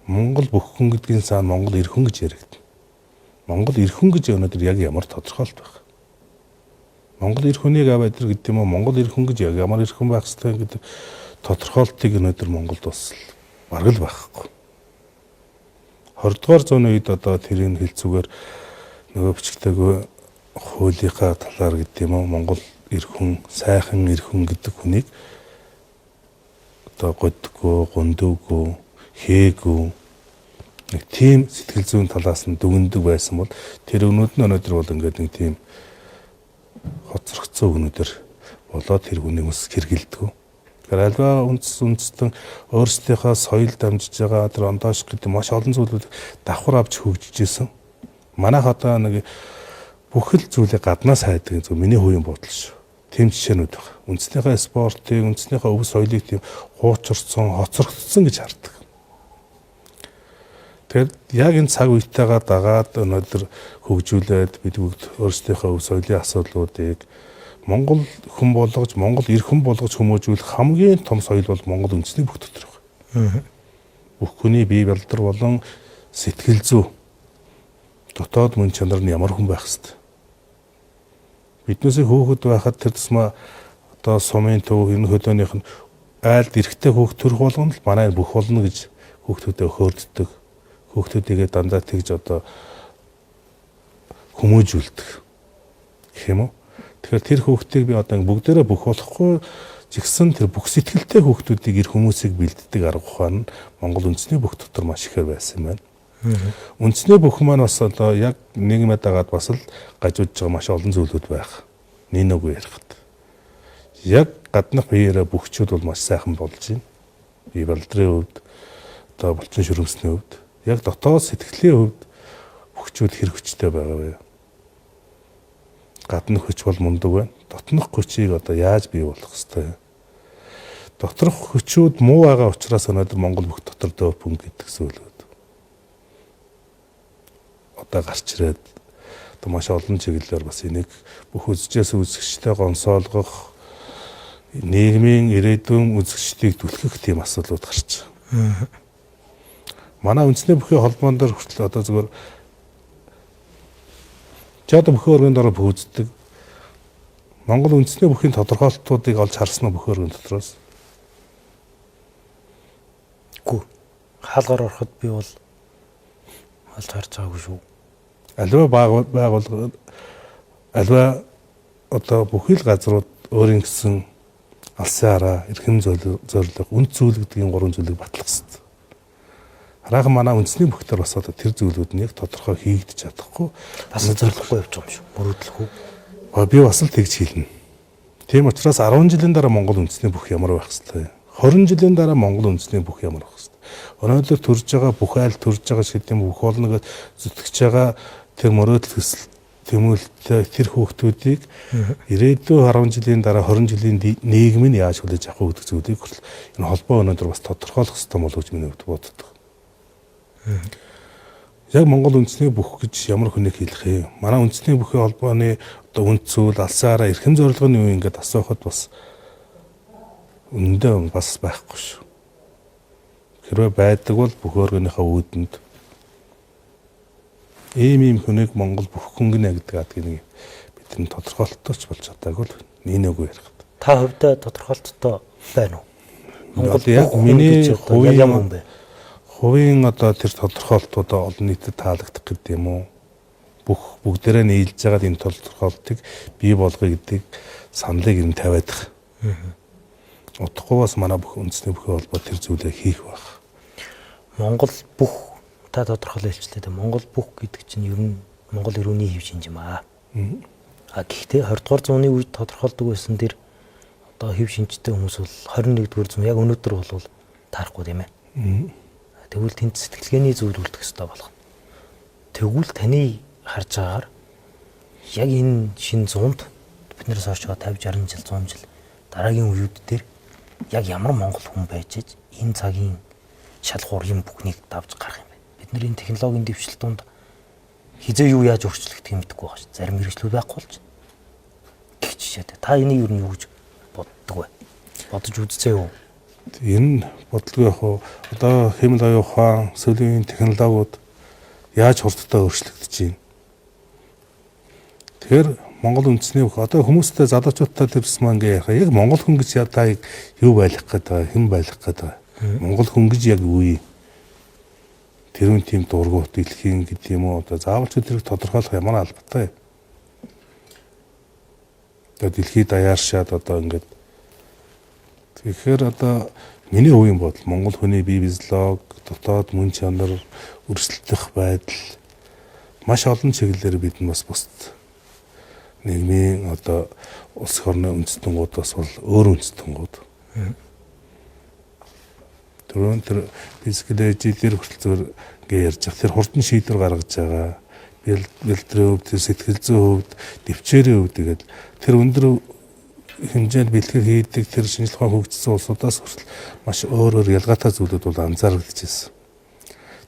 Монгол бүх хүн гэдгийн цаана Монгол эр хүн гэж яригдана. Монгол эр хүн гэж өнөөдөр яг ямар тодорхойлт байна. Монгол эр хүнийг аваад ир гэдэг юм уу Монгол эр хүн гэж яг ямар эр хүн байх ёстой гэдэг тодорхойлтыг өнөөдөр Монголд бас бараг л байхгүй. 20 дугаар зууны үед одоо тэрийн хэлцүүгээр нөгөө бичгтэйгүй хуулийнхаа талаар гэдэг юм уу Монгол эр хүн, сайхан эр хүн гэдэг хүнийг одоо годгүй, гундуугүй, хээгүй нэг тийм сэтгэл зүйн талаас нь дүгндэг байсан бол тэр өнөөдөр бол ингээд нэг тийм хоцрогдсон өгнөдөр болоод тэр хүний ус хэргэлдэг. Тэгэхээр альва үндэстэн өөрсдийнхөө соёл дамжиж байгаа тэр ондоош гэдэг маш олон зүйлүүд давхар авч хөгжиж исэн. Манайх одоо нэг бүхэл зүйлийг гаднаас хайдаг зөв миний хувийн бодол шүү. Тэм жишээнүүд байна. Үндэснийхээ спортыг, үндэснийхээ өв соёлыг тийм хуучирсан, хоцрогдсон гэж хардаг. Тэгэхээр яг энэ цаг үетэйгээ дагаад өнөөдөр хөгжүүлээд бид бүгд өөрсдийнхөө өв соёлын асуудлуудыг Монгол хүн болгож, Монгол эр хүн болгож хүмүүжүүлэх хамгийн том соёл бол Монгол үндэсний бүх дотор байна. Бүх хүний бие балдар болон сэтгэл зүй дотоод мөн чанар нь ямар хүн байх хэвээр. Биднээсээ хөөхд байхад тэр тусмаа одоо сумын төв энэ хөлөөнийх нь айлд эрэхтэй хөөх төрх болгоно л манай бүх болно гэж хүүхдүүдэд хөөрддөг. Хүүхдүүдийгээ дандаа тэгж одоо хүмүүжүүлдэг. Гэх юм уу? Тэгэхээр тэр хүүхдийг би одоо бүгдээрээ бүх болохгүй жигсэн тэр бүх сэтгэлтэй хүүхдүүдийг ир хүмүүсийг бэлддэг арга ухаан нь Монгол үндэсний бүх дотор маш ихээр байсан юм байна. Үндэсний бүх маань бас одоо яг нийгмэд дагаад бас л гажуудж байгаа маш олон зүйлүүд байх. Нинөгүй ярихад. Яг гаднах биеэрээ бүхчүүд бол маш сайхан болж байна. Бие балдрын хувьд, одоо булчин шүрмсний хувьд, яг дотоод сэтгэлийн хувьд бүхчүүд хэрэг хүчтэй байгаа бай. Гаднах хүч бол мундаг байна. Дотнох хүчийг одоо яаж бий болгох ёстой вэ? Доторх хүчүүд муу байгаа учраас өнөөдөр Монгол бүх дотор дөөхөн гэдэг зүйлүүд одоо гарч ирээд одоо маш олон чиглэлээр бас энийг бүх үзэгчээс үзэгчтэй гонсоолгох нийгмийн ирээдүйн үзэгчдийг түлхэх тийм асуудлууд гарч байгаа. Манай үндэсний бүхий холбоон дээр хүртэл одоо зөвхөн жаад бүхий өргөнд ороо бүхэлддэг Монгол үндэсний бүхий тодорхойлолтуудыг олж харсан нь бүхий өргөн дотроос. Гүү. Хаалгаар ороход би бол олж харж байгаагүй шүү. Альва байгууллага альва одоо бүхий л газрууд өөрийн гэсэн алсын хараа, эрхэм зорилго, үнд зүйл гэдгийн гурван зүйлийг батлах хэрэгтэй. Хараахан манай үндэсний бүхтэр бас одоо тэр зүйлүүд нь яг тодорхой хийгдэж чадахгүй бас зориглохгүй явж байгаа юм шүү. Мөрөдлөх үү? Би бас л тэгж хэлнэ. Тийм учраас 10 жилийн дараа Монгол үндэсний бүх ямар байх хэвээр. 20 жилийн дараа Монгол үндэсний бүх ямар байх хэвээр. Өнөөдөр төрж байгаа бүх айл төрж байгаа шиг тийм бүх олног зүтгэж байгаа тэр мөрөөдөл төсөл тэмүүлэлтэй тэр хүүхдүүдийг ирээдүйн 10 жилийн дараа 20 жилийн нийгэм нь яаж хүлээж авах гэдэг зүйлийг энэ холбоо өнөөдөр бас тодорхойлох хэрэгтэй болов гэж миний хувьд боддог. Яг Монгол үндэсний бүх гэж ямар хүнийг хэлэх юм. Манай үндэсний бүхий холбооны одоо үнд зүйл алсаараа эрхэм зорилгын юу ингээд асуухад бас үндэ бас байхгүй шүү. Хэрвээ байдаг бол бүх өргөнийхөө үүдэнд ийм хүнийг Монгол бүх хөнгөнэ гэдэг адгийг бидний тодорхойлолтооч болж чадаагүй л нинэгүй ярих. Та хувьдаа тодорхойлолттой байна уу? Монгол яг миний хувийн хувийн одоо тэр тодорхойлолтуудаа олон нийтэд таалагдах гэдэг юм уу? Бүгдээрээ нийлж байгаад энэ тодорхойлолтыг бий болгоё гэдэг саналыг юм тавиад байгаа. Утгагүй бас манай бүх үндэсний бүхий холбоо тэр зүйлээ хийх байх. Монгол бүх та тодорхойлж хэлчихлээ. Монгол бүх гэдэг чинь ер нь Монгол эрүүний хэв шинж юм аа. Гэхдээ 20 дугаар зууны үед тодорхойлдог байсан тэр одоо хэв шинжтэй хүмүүс бол 21 дугаар зуун яг өнөөдөр бол таарахгүй тийм ээ. Тэгвэл тэнд сэтгэлгээний зүйл үлдэх ёстой болох. Тэгвэл таны харж байгаагаар яг энэ шинэ зуунд биднээс хойш 50 60 жил 100 жил дараагийн үеуд дээр яг ямар Монгол хүн байж иж энэ цагийн шалгуурын бүхнийг давж гарах юм бэ? Бид нар энэ технологийн дэвшил донд хизээ юу яаж өөрчлөгдөх юм мэдэхгүй байгаа ш. Зарим хэрэгслүүд байхгүй болж байна. Гэх жишээтэй. Та энийг юу гэж боддог вэ? Бодож үзцээ юу? Энэ бодлого яг одоо хэмэл оюун ухаан, сүүлийн технологиуд яаж хурдтай өөрчлөгдөж байна. Тэгэхээр Монгол үндэсний бүх одоо хүмүүстэй залуучуудтай тэрс маань ингээ яг Монгол хүн гэж та юу байлгах гэдэг, хэн байлгах гэдэг. Монгол хүн гэж яг юу юм? Тэрүүн тийм дургуут дэлхийн гэдэг юм уу? Одоо заавалч тэрийг тодорхойлох ямар албатай. Одоо дэлхийд даяаршаад одоо ингээд тэгэхээр одоо миний хувийн бодол Монгол хүний бие физиолог, дотоод мөн чанар, өрсөлдөх байдал маш олон чиглэлээр бид нь бас бусд нийгмийн одоо улс орны үндэстнгуудаас бол өөр үндэстнгууд. Тэр физикал эйжээр хүртэл зүгээр ярьж байгаа. Тэр хурдан шийдвэр гаргаж байгаа. Бэлтрийн хувьд, сэтгэл зүйн хувьд, дэвчээрийн хувьд тэгээд тэр өндөр хэмжээнд бэлтгэл хийдэг тэр шинжлэх ухааны хөгжсөн улсуудаас хүртэл маш өөр ялгаатай зүйлүүд бол анзаарэгдэж байна.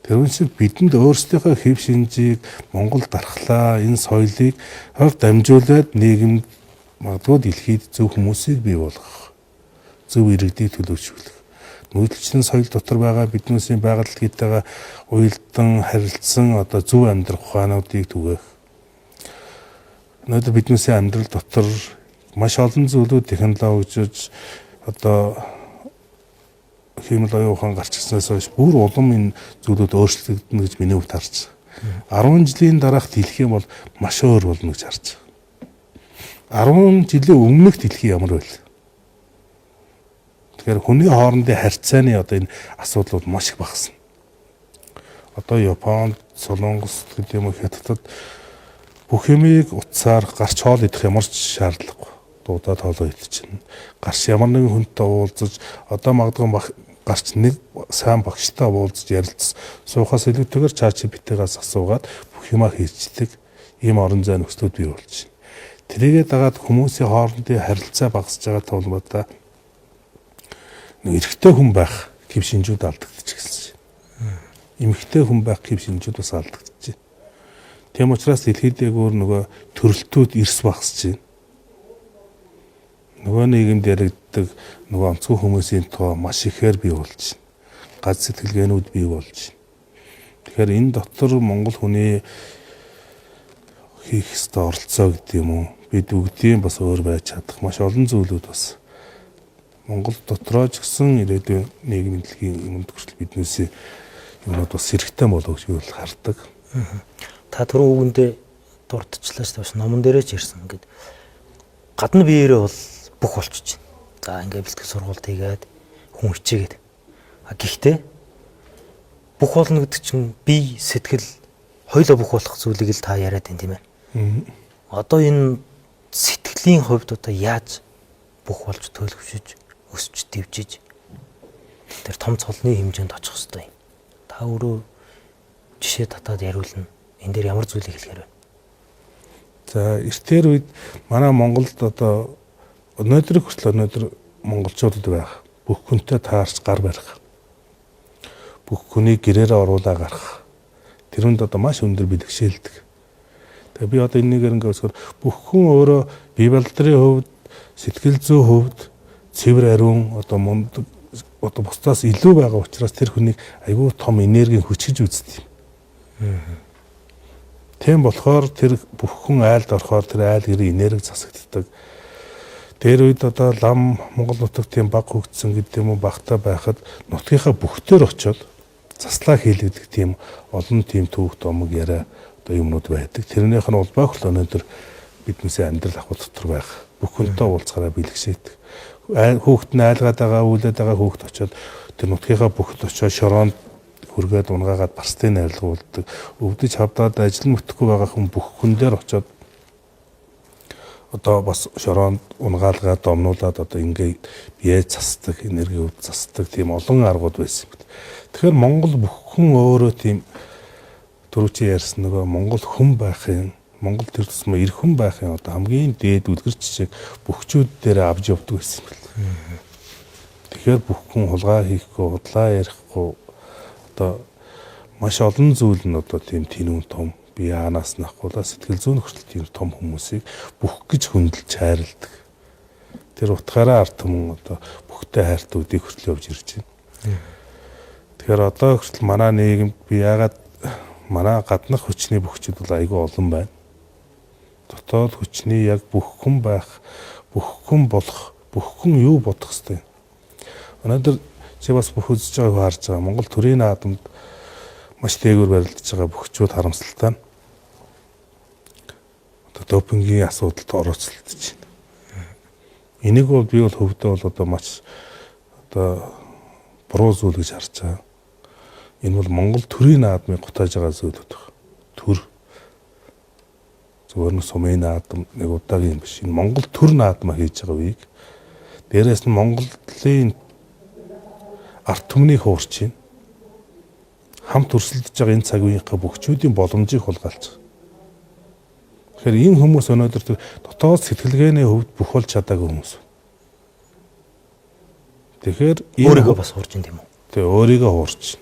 Тэрүүн шиг бидэнд өөрсдийнхөө хэв шинжийг Монгол дархлаа, энэ соёлыг дамжуулаад нийгэмд магадгүй дэлхийд зөв хүмүүсийг бий болгох, зөв иргэдийг төлөвшүүлэх. Нүүдэлчин соёл дотор байгаа биднээсийн байгальтгийтэйгээ уялдан харилцсан одоо зөв амьдрах ухаануудыг түгээх. Өнөөдөр биднээсийн амьдрал дотор маш олон зүйлүүд технологижиж одоо хэмэл оюун ухаан гарч ирснээс хойш бүр улам энэ зүйлүүд өөрчлөгдөнө гэж миний хувьд харж байгаа. 10 жилийн дараах дэлхий бол маш өөр болно гэж харж байгаа. 10 жилийн өмнөх дэлхий ямар байл? Тэгэхээр хүний хоорондын харьцааны одоо энэ асуудлууд маш их багасна. Одоо Японд, Солонгос гэдэг юм уу Хятадд бүх юмыг утсаар гарч хоол идэх ямар ч шаардлагагүй. Дуудаад хоолоо идчихнэ. Гарч ямар нэгэн хүнтэй уулзаж одоо магадгүй гарч нэг сайн багштай уулзаж ярилцсан суухаас илүүтэйгээр ChatGPT-гаас асуугаад бүх юмаа хийчихдэг ийм орон зай нөхцлүүд бий болж байна. Тэрийгээ дагаад хүмүүсийн хоорондын харилцаа багасж байгаа тулгуурлаа эрэгтэй хүн байх хэв шинжүүд алдагдчихсан. Эмэгтэй хүн байх хэв шинжүүд бас алдагдчихжээ. Тийм учраас дэлхийд дээгүүр нөгөө төрөлтүүд эрс багасж байна. Нөгөө нийгэмд яригддаг нөгөө онцгой хүмүүсийн тоо маш ихээр бий болж байна. Газ сэтгэлгээнүүд бий болж байна. Тэгэхээр энэ дотор Монгол хүний хийх ёстой оролцоо гэдэг юм уу? Бид бүгдийн бас өөр байж чадах маш олон зүйлүүд бас Монгол дотроо ч гэсэн ирээдүйн нийгмийн дэлхийн юмд хүртэл биднээс юмуд бас хэрэгтэй болов гэж би бол хардаг. Та түрүү үгэндээ дурдчихлаа шүү дээ. Номон дээрээ ч ирсэн. Ингээд гадна биеэрээ бол бүх болчихж байна. За ингээд бэлтгэл сургалт хийгээд хүн хичээгээд. Гэхдээ бүх болно гэдэг чинь бие сэтгэл хоёулаа бүх болох зүйлийг л та яриад байна тийм ээ. Одоо энэ сэтгэлийн хувьд одоо яаж бүх болж төлөвшөж өсч дэвжиж тэр том цолны хэмжээнд очих хэвээр юм. Та өөрөө жишээ татаад яриулна. Энэ дээр ямар зүйлийг хэлэхээр байна? За эртээр үед манай Монголд одоо өнөөдөр монголчуудад байх бүх хүнтэй таарч гар барих. Бүх хүнийг гэрээрээ оруулаа гарах. Тэрэнд одоо маш өндөр бэлгшээлдэг. Тэгээ би одоо энэгээр ингээд өсгөр бүх хүн өөрөө бие балдрын хувьд, сэтгэл зүйн хувьд цэвэр ариун одоо мундаг одоо бусдаас илүү байгаа учраас тэр хүнийг айгүй том энергийн хүч гэж үздэг юм. Тийм болохоор тэр бүх хүн айлд орохоор тэр айл гэрээ энерги засагддаг. Тэр үед одоо лам Монгол нутагт тийм баг хөгжсөн гэдэг юм уу багтаа байхад нутгийнхаа бүхтээр очиод заслаа хийлгдэг тийм олон тийм түүх томог яриа одоо юмнууд байдаг. Тэрнийх нь улбаа хөл өнөөдөр биднээсээ амьдрал ахуй дотор байх. Бүх хүнтэй уулзахаараа бэлгшээдэг. Хүүхэд нь айлгаад байгаа, үүлээд байгаа хүүхэд очиод тэр нутгийнхаа бүхт очиод шороонд хүргээд унгаагаад барстын найрлага уулдаг. Өвдөж хавдаад ажил мөтөхгүй байгаа хүн бүх хүн дээр очиод одоо бас шороонд унгаалгаад домнуулаад одоо ингээд бие засдаг, энерги засдаг тийм олон аргууд байсан юм. Тэгэхээр Монгол бүх хүн өөрөө тийм түрүүчийн ярьсан нөгөө Монгол хүн байхын Монгол төр тусмаа эр хүн байхын одоо хамгийн дээд үлгэр жишээг бүхчүүд дээр авч явдаг байсан юм байна. Тэгэхээр бүх хүн хулгай хийхгүй, худлаа ярихгүй одоо маш олон зүйл нь одоо тийм тэнүүн том би яанаас нахгуулаа сэтгэл зүйн хүртэл тийм том хүмүүсийг бүх гэж хөндлөж хайрладаг. Тэр утгаараа ард түмэн одоо бүхтэй хайртуудыг хүртэл явж ирж байна. Тэгэхээр одоо хүртэл манай нийгэмд би яагаад манай гаднах хүчний бүхчид бол айгүй олон байна. Дотоод хүчний яг бүх хүн байх, бүх хүн болох, бүх хүн юу бодох хэвтэй. Өнөөдөр чи бас бүх үзэж байгааг харж байгаа. Монгол төрийн наадамд маш дээгүүр барилдаж байгаа бүхчүүд харамсалтай нь одоо допингийн асуудалд орооцолдож байна. Энийг бол би бол хөвдөө бол одоо маш одоо буруу зүйл гэж харж байгаа. Энэ бол Монгол төрийн наадмыг гутааж байгаа зүйлүүд байна. Төр Зүгээр нь сумын наадам нэг удаагийн биш. Энэ Монгол төр наадмаа хийж байгаа үеийг дээрээс нь Монголын ард түмнийг хуурч байна. Хамт өрсөлдөж байгаа энэ цаг үеийнхээ бүгчүүдийн боломжийг хулгайлж байгаа. Тэгэхээр энэ хүмүүс өнөөдөр тэр дотоод сэтгэлгээний хөвд бүх болж чадаагүй хүмүүс. Тэгэхээр өөрийгөө бас хуурж юм тийм үү? Тэгээ өөрийгөө хуурч.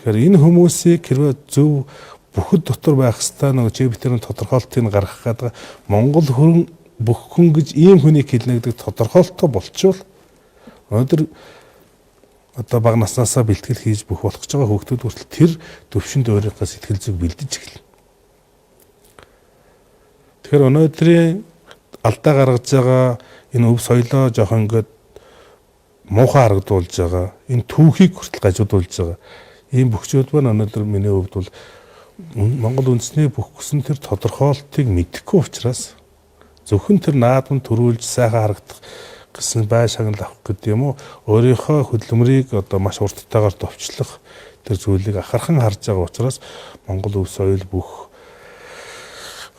Тэгэхээр энэ хүмүүсийг хэрвээ зөв бүхэд дотор байх хэвээр нэг ЖБТ-ийн тодорхойлтыг гаргах гэдэг Монгол хүн бүх хүн гэж ийм хүнийг хэлнэ гэдэг тодорхойлтоо болчвол өнөөдөр одоо бага наснаасаа бэлтгэл хийж бүх болох гэж байгаа хүүхдүүд хүртэл тэр төвшөнд өөрийнхөө сэтгэл зүг бэлдэж эхэлнэ. Тэгэхээр өнөөдрийн алдаа гаргаж байгаа энэ өв соёлоо жоохон ингээд муухай харагдуулж байгаа энэ түүхийг хүртэл гажуудуулж байгаа ийм бөхчүүд байна. Өнөөдөр миний хувьд бол Монгол үндэсний бүх хүсэн тэр тодорхойлтыг мэдэхгүй учраас зөвхөн тэр наадам төрүүлж сайхан харагдах гэсэн бай шагнал авах гэдэг юм уу өөрийнхөө хөдөлмөрийг одоо маш урттайгаар товчлох тэр зүйлийг ахархан харж байгаа учраас Монгол өв соёл бүх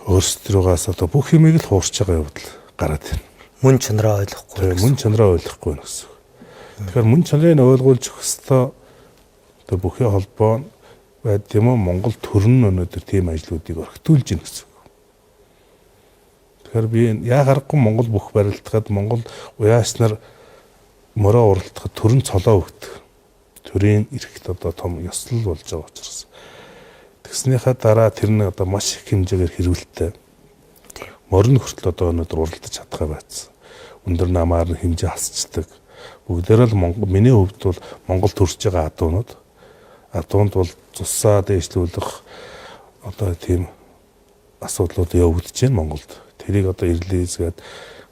өөрсдрөөс одоо бүх юмыг л хуурч байгаа явдал гараад байна. Мөн чанараа ойлгохгүй. Мөн чанараа ойлгохгүй нь гэсэн. Тэгэхээр мөн чанарыг ойлгуулж өгөх ёстой одоо бүхий холбоо байд юм уу Монгол төр нь өнөөдөр тийм ажлуудыг орхитуулж гин гэсэн. Тэгэхээр би яа гарахгүй Монгол бүх барилдахад Монгол уяас нар мороо уралдахад төрн цолоо өгдөг. Төрийн эрэхт одоо том ёслол болж байгаа учраас. Тэгснийхаа дараа тэр нь одоо маш их хэмжээгээр хэрвэлттэй. Морин хүртэл одоо өнөөдөр уралдаж чадхаа байцсан. Өндөр намаар нь хэмжээ хасчдаг. Бүгдээрээ л миний хувьд бол Монгол төрж байгаа адуунууд. Адуунд бол цусаа дээшлүүлэх одоо тийм асуудлууд явагдаж байна Монголд. Тэрийг одоо ирлээзгээд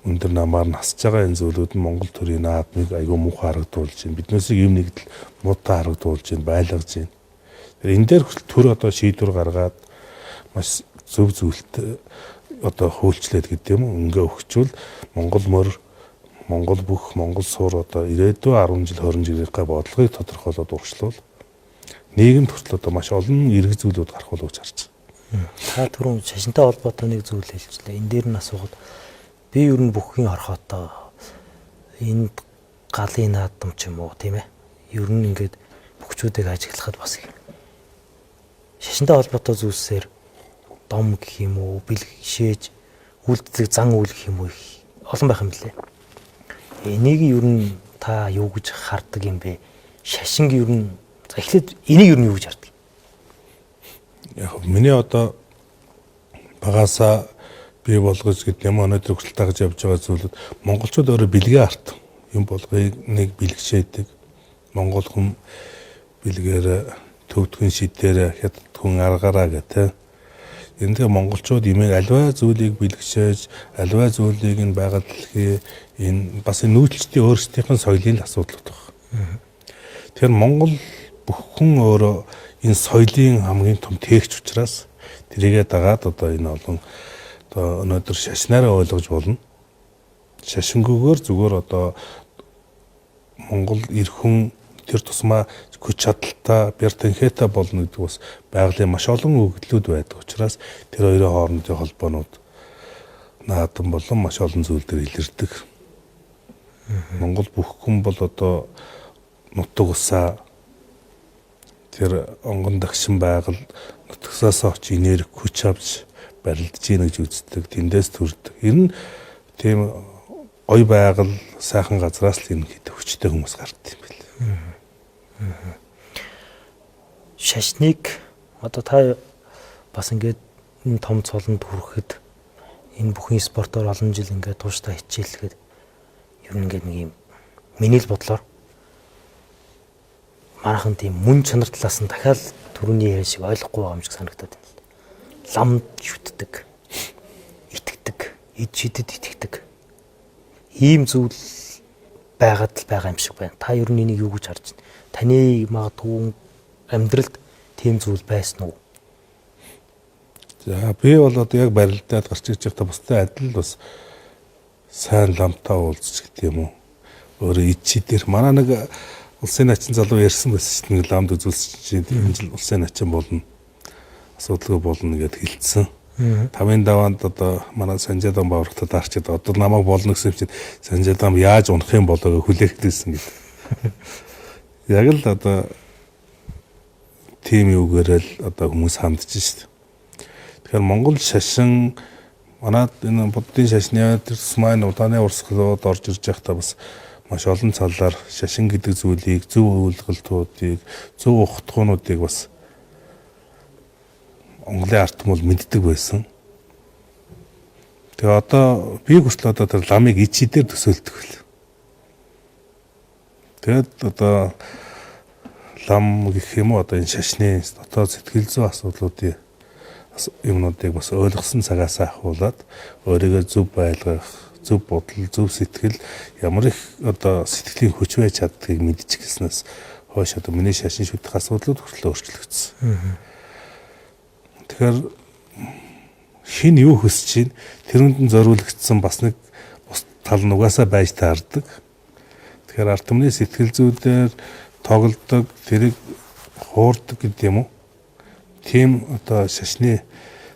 өндөр намаар нь хасж байгаа энэ зүйлүүд нь Монгол төрийн наадмыг айгүй муухай харагдуулж байна. Биднээсийг юм нэгдэл муутай харагдуулж байна, байлгаж байна. Энэ дээр хүртэл төр одоо шийдвэр гаргаад маш зөв зүйлт одоо хөөлчлээд гэдэг юм уу ингээ өгчвөл Монгол мөр Монгол бүх Монгол суур одоо ирээдүйн 10 жил 20 жилийнхээ бодлогыг тодорхойлоод урагшлуул нийгэмд хүртэл одоо маш олон эрг зүйлүүд гарах болов гэж харж байна. Та түрүүн шашинтай холбоотой нэг зүйл хэлжлээ. Энэ дээр нь асуугаад би ер нь бүхний орхотоо энд галын наадам ч юм уу тийм ээ. Ер нь ингээд бүхчүүдийг ажиглахад бас шашинтай холбоотой зүйлсээр дом гэх юм уу бэлгшээж үлддэг зан үйл гэх юм уу олон байх юм лээ. Энийг ер нь та юу гэж хардаг юм бэ? Шашинг ер нь эхлээд энийг ер нь юу гэж хардаг? Яг миний одоо багасаа бий болгож гэдэг юм өнөөдөр хүртэл дагаж явж байгаа зүйлүүд монголчууд өөрөө бэлгээ арт юм болгоёг нэг бэлгшээдэг. Монгол хүн бэлгээр төвдгөн шидээр хятад хүн аргаараа гэдэг. Эндээ монголчууд имийг альва зүйлийг бэлгшээж альва зүйлийг нь байгаль дэлхий энэ бас нүүдэлчдийн өөрсдийнх нь соёлын асуудал байна. Тэгэхээр Монгол бүх хүн өөрөө энэ соёлын хамгийн том тээгч учраас тэрийгээ дагаад одоо энэ олон одоо өнөөдөр шашнаараа ойлгож болно. Шашингүйгээр зүгээр одоо Монгол эр хүн тэр тусмаа хүч чадалтай бэр тэнхээтэй болно гэдэг бас байгалийн маш олон өгдлүүд байдаг учраас тэр хоёрын хоорондын холбоонууд наадам болон маш олон зүйл дээр илэрдэг. Монгол бүх хүн бол одоо нутаг усаа тэр онгон дагшин байгаль нутгасаас очиж энерги хүч авч барилдаж ийн гэж үздэг. Тэндээс төрдөг. Энэ нь тийм ой байгаль сайхан газраас л энэ хэд хүчтэй хүмүүс гардаг юм байна. Шашныг одоо та бас ингээд энэ том цолонд хүрэхэд энэ бүхэн спортоор олон жил ингээд тууштай хичээлгээд ер нь ингээд нэг юм миний л бодлоор манайхан тийм мөн чанар талаас нь дахиад түрүүний яриа шиг ойлгохгүй байгаа юм шиг санагдаад байна. Ламд шүтдэг, итгэдэг, эд шидэд итгэдэг. Ийм зүйл байгаад л байгаа юм шиг байна. Та ер нь энийг юу гэж харж байна? Таны магадгүй амьдралд тийм зүйл байсан уу? За би бол одоо яг барилдаад гарч ирж байхдаа бусдад адил бас сайн ламтаа уулзч гэдэг юм уу. Өөрөө эд шидээр манай нэг улсын начин залуу ярьсан байсан чинь ламд үзүүлсэн чинь энэ жил улсын начин болно. Асуудалгүй болно гэд хэлсэн. 5-ын даваанд одоо манай Санжадан баврагтад арчид одоо намайг болно гэсэн чинь Санжадан яаж унах юм болоо хүлээхлээсэн гэдэг. Яг л одоо тийм юугээр л одоо хүмүүс хандж шít. Тэгэхээр Монгол шашин манад энэ буддын шашны тэр Смайн удааны урсгалууд орж ирж байхдаа бас маш олон цаллаар шашин гэдэг зүйлийг, зөв үйлдэлтүүдийг, зөв ухтгуунуудыг бас Монголын ард түмэл мэддэг байсан. Тэгээ одоо би хүртэл одоо тэр ламыг ичидээр төсөөлдөг хэл. Тэгээд одоо лам гэх юм уу одоо энэ шашны дотоод сэтгэл зүйн асуудлуудын юмнуудыг бас ойлгосон цагаас ахуулаад өөрийгөө зөв байлгах, зөв бодол, зөв сэтгэл ямар их одоо сэтгэлийн хүч байж чаддгийг мэдчихснээс хойш одоо миний шашин шүтэх асуудлууд хүртэл өөрчлөгдсөн. Тэгэхээр хин юу хүсэж чинь тэрэнд нь зориулагдсан бас нэг бус тал нь угаасаа байж таардаг. Тэгэхээр ард түмний сэтгэл зүйдээр тоглодог, тэрийг хуурдаг гэдэг юм уу? Тийм одоо шашны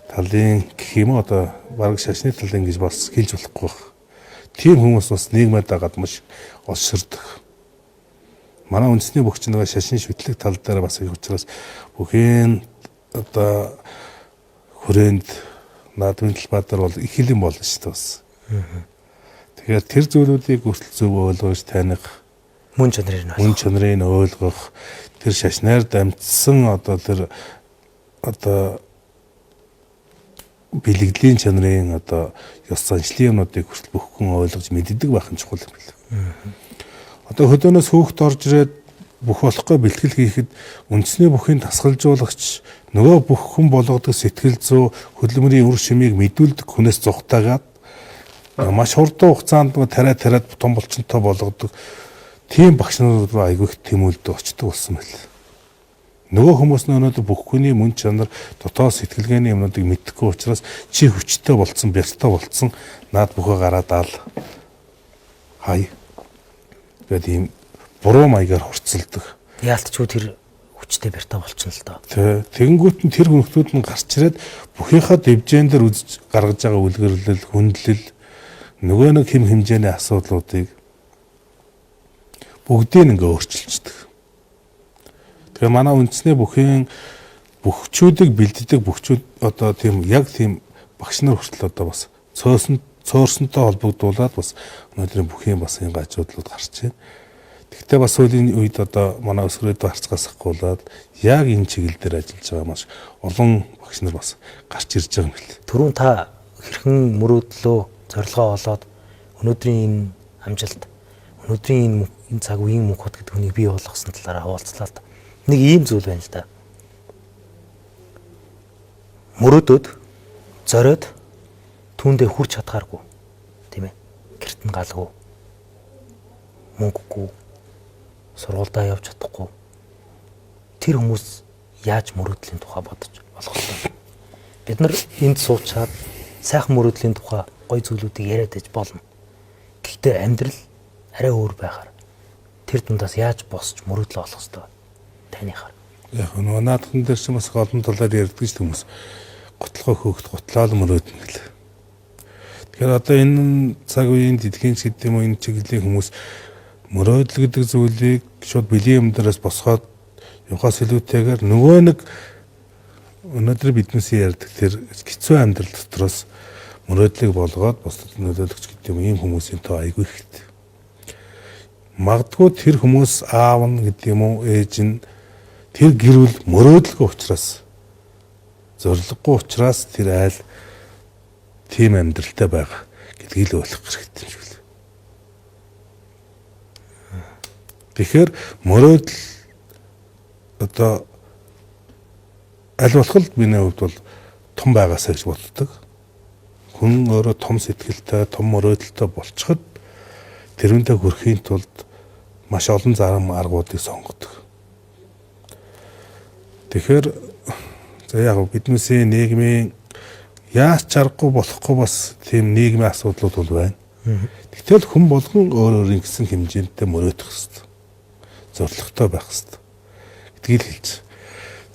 талын гэх юм уу одоо бараг шашны талын гэж бас хэлж болохгүй байна. Тийм хүмүүс бас нийгмээр дагаад маш олширдаг. Манай үндэсний бүгч нэг шашин шүтлэг тал дээр бас их учраас бүхэн одоо хүрээнд наадмын талбайдаар бол их хэлийн болно шүү дээ бас. Тэгэхээр тэр зүйлүүдийг хүртэл зөв ойлгож таних, мөн чанарыг ойлгох, тэр шашнаар дамжсан одоо тэр одоо бэлгэдлийн чанарын одоо ёс заншлын юмнуудыг хүртэл бүх хүн ойлгож мэддэг байх нь чухал юм байна. Одоо хөдөөнөөс хүүхд орж ирээд бүх болохгүй бэлтгэл хийхэд үндэсний бүхний тасгалжуулагч нөгөө бүх хүн болгодог сэтгэл зүй хөдөлмөрийн үр шимийг мэдүүлдэг хүнээс зугатаагаад маш хурдан хугацаанд тариад том болчонтой болгодог тийм багш нар руу айгүй их тэмүүлдэг очдог болсон байл. Нөгөө хүмүүс өнөөдөр бүх хүний мөн чанар дотоод сэтгэлгээний юмнуудыг мэдхгүй учраас чи хүчтэй болцсон, бяртай болцсон, наад бүхэ гараад аал хай гэдэг ийм буруу маягаар хурцлдаг. Яалтчгүй тэр хүчтэй бяртай болчихно л доо. Тэгэнгүүт нь тэр хүмүүсүүд нь гарч ирээд бүхийнхаа дэвжэн дээр үзэж гаргаж байгаа үлгэрлэл, хүндлэл нөгөө нэг хэм хэмжээний асуудлуудыг бүгдийг ингээ өөрчилждэг. Тэгэхээр манай үндэсний бүхэн бүхчүүдийг бэлддэг бүхчүүд одоо тийм яг тийм багш нар хүртэл одоо бас цоорсонтой холбогдуулаад бас өнөөдрийн бүхэн бас энэ ажлууд гарч байна. Гэхдээ бас сүүлийн үед одоо манай өсвөрөд харцгаас ахгуулаад яг энэ чиглэл дээр ажиллаж байгаа маш олон багш нар бас гарч ирж байгаа юм бэл. Түрүүн та хэрхэн мөрөөдлөө зорилгоо олоод өнөөдрийн энэ амжилт, өнөөдрийн энэ цаг үеийн мөнхөд гэдэг хүнийг бий болгосон талаараа хаваалцлаа л да. Нэг ийм зүйл байна л да. Мөрөөдөд зориод түүндээ хүрч чадхааргүй тийм ээ. Гэрт нь галгүй. Мөнгөгүй. Сургуульдаа явж чадахгүй. Тэр хүмүүс яаж мөрөөдлийн тухай бодож болохгүй. Бид нар энд суучаад сайхан мөрөөдлийн тухай гой зүйлүүдийг яриад иж болно. Гэхдээ амьдрал арай өөр байхаар тэр дундаас яаж босч мөрөөдлөө олох ёстой таныхаар. Яг нөгөө наадхан дээр ч бас олон талаар ярьдаг ч хүмүүс готлогоо хөөхд готлаал мөрөөднө гэл. Тэгэхээр одоо энэ цаг үеийн дэлхийн гэдэг юм уу энэ чиглэлийн хүмүүс мөрөөдөл гэдэг зүйлийг шууд бэлгийн юм дээрээс босгоод явахаас илүүтэйгээр нөгөө нэг өнөөдөр биднээс ярьдаг тэр хэцүү амьдрал дотроос мөрөөдлийг болгоод бусдад нөлөөлөгч гэдэг юм ийм хүмүүсийн тоо айгүй ихтэй. Магадгүй тэр хүмүүс аав нь гэдэг юм уу ээж нь тэр гэрүүл мөрөөдөлгүй учраас зориггүй учраас тэр айл тийм амьдралтай байгаа гэдгийг л ойлгох хэрэгтэй юм шиг л. Тэгэхээр мөрөөдөл одоо аль болох миний хувьд бол том байгаасаа гэж боддог. Хүн өөрөө том сэтгэлтэй, том мөрөөдөлтэй болчиход тэрүүндээ хүрэхийн тулд маш олон зарим аргуудыг сонгодог. Тэгэхээр яг биднээсээ нийгмийн яаж чаргагүй болохгүй бас тийм нийгмийн асуудлууд бол байна. Тэгтэл хүн болгон өөр өөрийн гэсэн хэмжээндээ мөрөөдөх хэрэгтэй. Зорилготой байх хэрэгтэй. Гэдгийг л хэлж.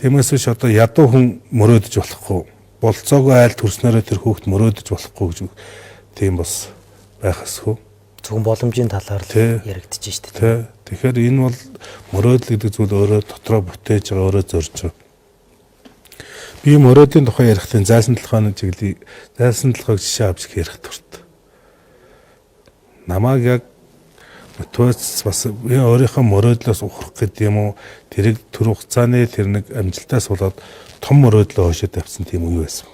Тиймээс биш одоо ядуу хүн мөрөөдөж болохгүй. болцоогүй айл төрснөөрөө тэр хүүхд мөрөөдөж болохгүй гэж тийм бас байх эсхүү. Зөвхөн боломжийн талаар л яригдчих шүү дээ. Тэгэхээр энэ бол мөрөөдөл гэдэг зүйл өөрөө дотроо бүтээж байгаа, өөрөө зорж байгаа. Би мөрөөдлийн тухай ярихдаа зайлсан толгойн чиглэлийг зайлсан толгойг жишээ авч ярих турт. Намайг яг төөс бас өөрийнхөө мөрөөдлөөс ухрах гэдэг юм уу, тэрийг төр хугацааны тэр нэг амжилтаас болоод том мөрөөдлөө хойшоо тавьсан тийм үе байсан.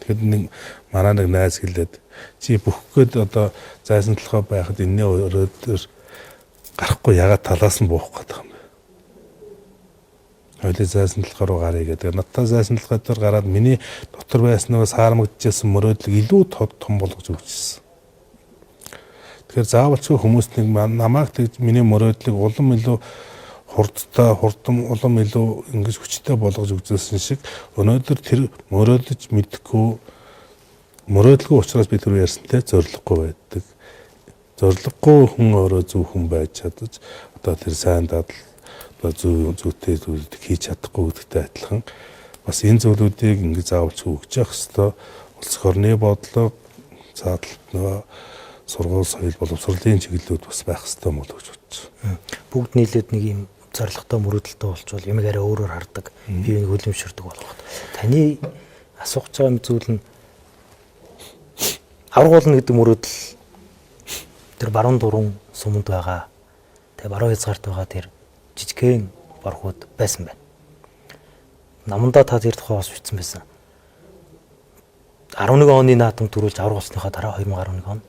Тэгэхэд нэг манай нэг найз хэлээд чи бүхгээд одоо зайсан толгой байхад энэний өрөөдөр гарахгүй ягаад талаас нь буух гэдэг юм бэ? Хоёул зайсан толгой руу гарыг гэдэг. Надтай зайсан толгой дээр гараад миний дотор байснаас хаарамгдчихсан мөрөөдлийг илүү том болгож өгчээсэн. Тэгэхээр заавалчгүй хүмүүс нэг намайг тэгж миний мөрөөдлийг улам илүү улам илүү ингэж хүчтэй болгож өгсөн шиг өнөөдөр тэр мөрөөдөж мэдхгүй мөрөөдөлгүй учраас би түр ярьсантай зориггүй байдаг. Зориггүй хүн өөрөө зөв хүн байж чадаж одоо тэр сайн дадал одоо зүйтэй зүйлүүд хийж чадахгүй гэдэгтэй адилхан бас энэ зүйлүүдийг ингэж заавалчгүй өгч явах ёстой. Улс орны бодлого цаадалт нөгөө сургууль соёл боловсролын чиглэлүүд бас байх ёстой мөн гэж бодож байна. Бүгд нийлээд нэг юм зоригтой мөрөөдөлтөй болчвол ямиг арай өөрөөр хардаг, биеийг хөлөмшөрдөг болгох. Таны асуух байгаа зүйл нь аврагуулна гэдэг мөрөөдөл тэр баруун дуран суманд байгаа. Тэгээ баруун хязгаарт байгаа тэр жижигхэн борхууд байсан байна. Намандаа та тэр тухай бас бичсэн байсан. 11 оны наадам төрүүлж аврагуулсныхаа дараа 2011 он.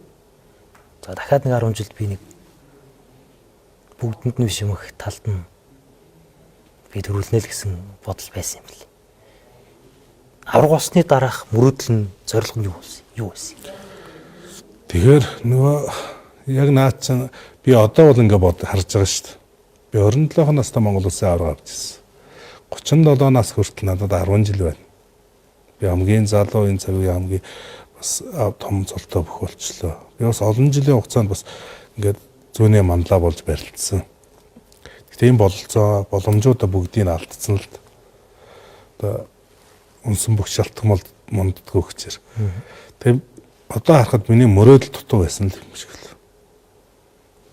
За дахиад нэг 10 жилд би нэг бүгдэнд нь биш юм их талд нь би төрүүлнэ л гэсэн бодол байсан юм бэл. Аврагуулсны дараах мөрөөдөл нь зорилго нь юу байсан? Тэгэхээр нөгөө яг наад чинь би одоо бол ингээд харж байгаа шүү дээ. Би 27 настай Монгол улсын авраг авч ирсэн. 37 нас хүртэл надад 10 жил байна. Би хамгийн залуу энэ цагийн хамгийн бас том цолтой бүх болчлоо. Би бас олон жилийн хугацаанд бас ингээд зүүнээ манлаа болж барилдсан. Гэтэл энэ бололцоо боломжуудаа бүгдийг нь алдсан л. Одоо унсан бүх шалтгаан монддгоо гэчээр. Тэгээ одоо харахад миний мөрөөдөл дутуу байсан л юм шиг л.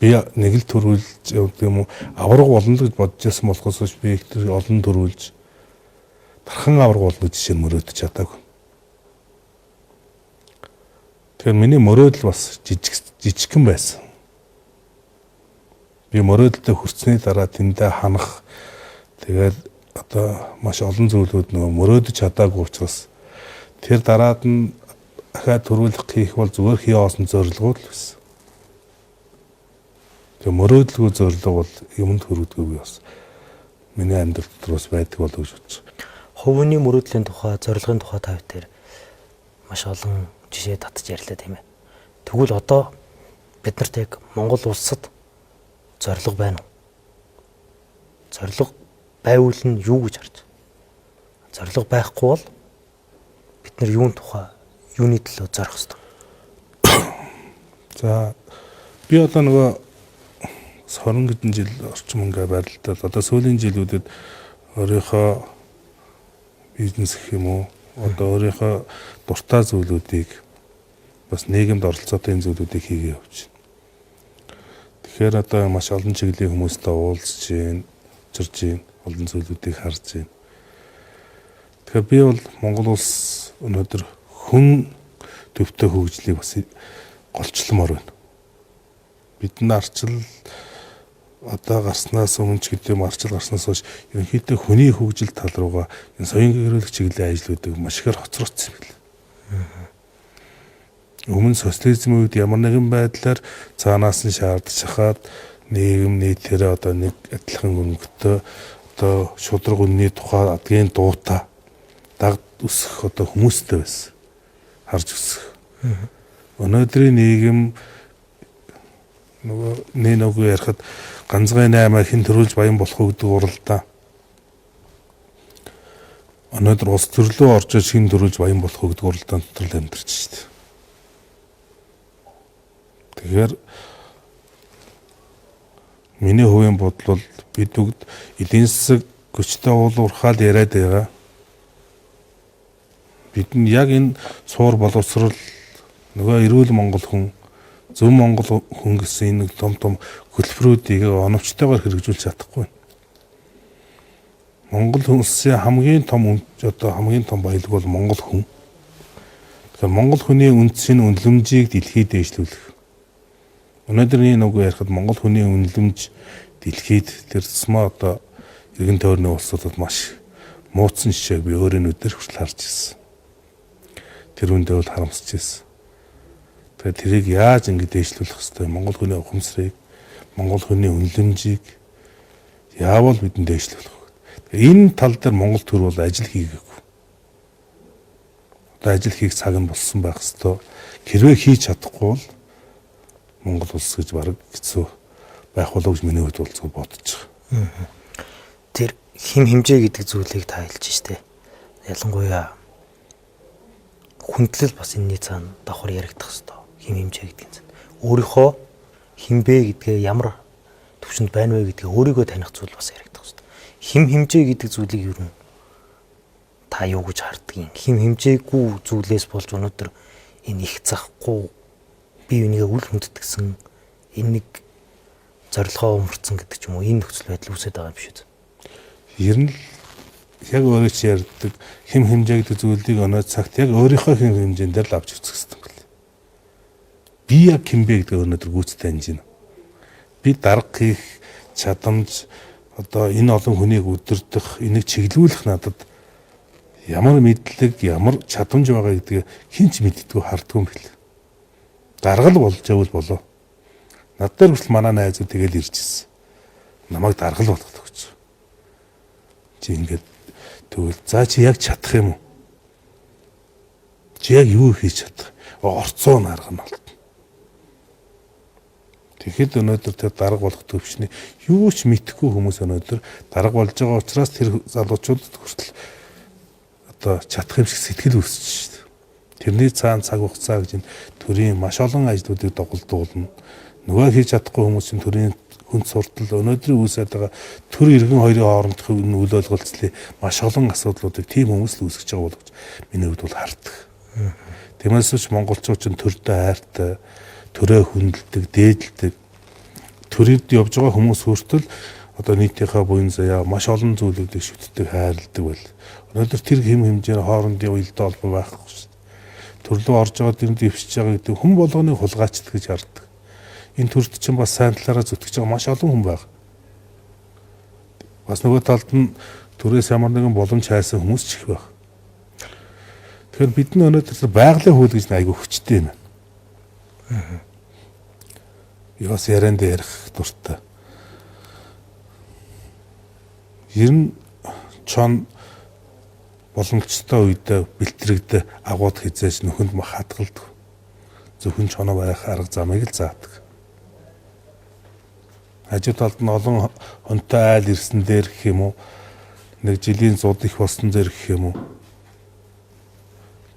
Би нэг л төрүүлж юм уу авраг болно гэж бодож байсан болохоос би их олон төрүүлж дархан авраг болно гэж жишээ мөрөөдөж чадаагүй. Тэгэхээр миний мөрөөдөл бас жижигхэн байсан. Би мөрөөдөлдөө хүрсний дараа тэндээ ханах тэгээд одоо маш олон зүйлүүд нөгөө мөрөөдөж чадаагүй учраас тэр дараад нь дахиад төрүүлэх хийх бол зүгээр хийоосон зорилгууд л байсан. Тэгээ мөрөөдөлгүй зорилго бол юмд хүргэдэггүй би бас миний амьдрал дотор бас байдаг болов гэж бодож байна. Хувийн мөрөөдлийн тухай, зорилгын тухай та бүхэн маш олон жишээ татж ярьлаа тийм ээ. Тэгвэл одоо бид нарт яг Монгол улсад зорилго байна уу? Зорилго байвал нь юу гэж харж? Зорилго байхгүй бол бид нар юуны төлөө зорих ёстой? За би одоо нөгөө 20 хэдэн жил орчим ингээ байрлалтай. Одоо сүүлийн жилүүдэд өөрийнхөө бизнес гэх юм уу, одоо өөрийнхөө дуртай зүйлүүдийг бас нийгэмд оролцоотой энэ зүйлүүдийг хийгээ явж байна. Тэгэхээр одоо маш олон чиглэлийн хүмүүстэй уулзж байна, учирж байна, олон зүйлүүдийг харж байна. Тэгэхээр би бол Монгол улс өнөөдөр хүн төвтэй хөгжлийг бас голчломоор байна. Бидний арчил одоо гарснаас өмнө ч гэдэг юм арчил гарснаас хойш ерөнхийдөө хүний хөгжил тал руугаа энэ соён гэрүүлэх чиглэлийн ажлуудыг маш ихээр хоцрогдсон юм байна. Өмнө социализмын үед ямар нэгэн байдлаар цаанаас нь шаардж хахад нийгэм нийтээрээ одоо нэг адилхан өнгөтэй одоо шудраг үнний тухай адгийн дуута дагд өсөх одоо хүмүүстэй байсан. Харж өсөх. Өнөөдрийн нийгэм нөгөө нэг ярихад ганцгай 8 хэн төрүүлж баян болох уу гэдэг уралдаа. Өнөөдөр улс төрлөө орж хэн төрүүлж баян болох уу гэдэг уралдаан дотор л амьдарч шүү дээ. Тэгэхээр миний хувийн бодол бол бид бүгд эдийн засаг хүчтэй уул уурхаал яриад байгаа. Бид нь яг энэ суур боловсрал нөгөө эрүүл Монгол хүн, зөв Монгол хүн гэсэн энэ том хөтөлбөрүүдийг оновчтойгоор хэрэгжүүлж чадахгүй. Монгол улсын хамгийн том баялаг бол Монгол хүн. Тэгэхээр Монгол хүний үндсийн үнэлэмжийг дэлхийд дэвшлүүлэх. Өнөөдрийн нөгөө ярихад Монгол хүний үнэлэмж дэлхийд тэр тусмаа одоо иргэн тойрны улсуудад маш мууцсан жишээг би өөрийн нүдээр хүртэл харж ирсэн. Тэр үндэ бол харамсаж ирсэн. Тэгэхээр тэрийг яаж ингэ дэвшлүүлэх хэвээр Монгол хүний ухамсарыг, Монгол хүний үнэлэмжийг яавал бидэнд дэвшлүүлэх вэ? Энэ тал дээр Монгол төр бол ажил хийгээгүй. Одоо ажил хийх цаг нь болсон байх ёстой. Хэрвээ хийж чадахгүй бол Монгол улс гэж бараг хэцүү байх болов гэж миний хувьд бол бодож байгаа. Тэр хим хэмжээ гэдэг зүйлийг та хэлж штэ. Ялангуяа хүндлэл бас энэний цаана давхар яригдах хэвээр. Хим хэмжээ гэдэг нь. Өөрийнхөө хинбэ гэдгээ ямар төвшөнд байна вэ гэдгээ өөрийгөө таних зүйл бас яригдах хэвээр. Хим хэмжээ гэдэг зүйлийг юу вэ? Та юу гэж харддаг юм? Хим хэмжээгүй зүйлээс болж өнөөдөр энэ их захгүй бие бинийгээ үл хүндэтгсэн энэ нэг зорилгоо өмөрцөн гэдэг ч юм уу энэ нөхцөл байдал үүсэж байгаа юм биш үү? Ер нь яг өөрөө чи ярьдаг хим хэмжээ гэдэг зүйлийг өнөө цагт яг өөрийнхөө хим хэмжээнд дээр л авч үзэх хэрэгтэй юм байна. Би яг химбэ гэдэг өнөөдөр гүйцэтгэж байна. Би дарга хийх чадамж одоо энэ олон хүнийг өдөрдох, энийг чиглүүлэх надад ямар мэдлэг, ямар чадамж байгаа гэдгийг хэн ч мэддэггүй харддаг юм бэл. Даргал болж явал болоо. Над дээр хүртэл манай найзууд тэгэл ирж ирсэн. Намайг даргал болгох гэж. Чи ингээд тэгвэл за чи яг чадах юм уу? Чи яг юу хийж чадах? Орцоо наргана болт. Тэгэхэд өнөөдөр тэр дарга болох төвчний юу ч мэдэхгүй хүмүүс өнөөдөр дарга болж байгаа учраас тэр залуучуудад хүртэл одоо чадах юм шиг сэтгэл үүсэж шүү дээ. Тэрний цаана цаг хугацаа гэж төрийн маш олон ажлуудыг доголдуулна. Нөгөө хийж чадахгүй хүмүүсийн төрийн хүнд суртал өнөөдрийн үүсэж байгаа төр иргэн хоёрын хоорондох үйл ойлголцлын маш олон асуудлуудыг тийм хүмүүс л үүсгэж байгаа боловч миний хувьд бол харддаг. Тиймээс ч монголчууд ч төрдөө хайртай, төрөө хүндэлдэг, дээдэлдэг. Төрөд явж байгаа хүмүүс хүртэл одоо нийтийнхээ буян заяа маш олон зүйлүүдийг шүтдэг, хайрладаг байл. Өнөөдөр тэр хэм хэмжээр хоорондын уялдаа холбоо байхгүй шүү дээ. Төрлөө орж байгаа дэнд дэвшиж байгаа гэдэг хүн болгоны хулгайчд гэж хардаг. Энэ төрд чинь бас сайн талаараа зүтгэж байгаа маш олон хүн байна. Бас нөгөө талд нь төрөөс ямар нэгэн боломж хайсан хүмүүс ч их байна. Тэгэхээр бид нь өнөөдөр байгалийн хууль гэж айгүй хүчтэй юм. Яас ярианд ярих дуртай. Ер нь чон боломжтой үедээ бэлтрэгдэ агууд хизээж нөхөнд мах хадгалдаг. Зөвхөн чоноо барих арга замыг л заадаг. Хажуу талд нь олон хонтой айл ирсэн дээр гэх юм уу, нэг жилийн зуд их болсон дээр гэх юм уу.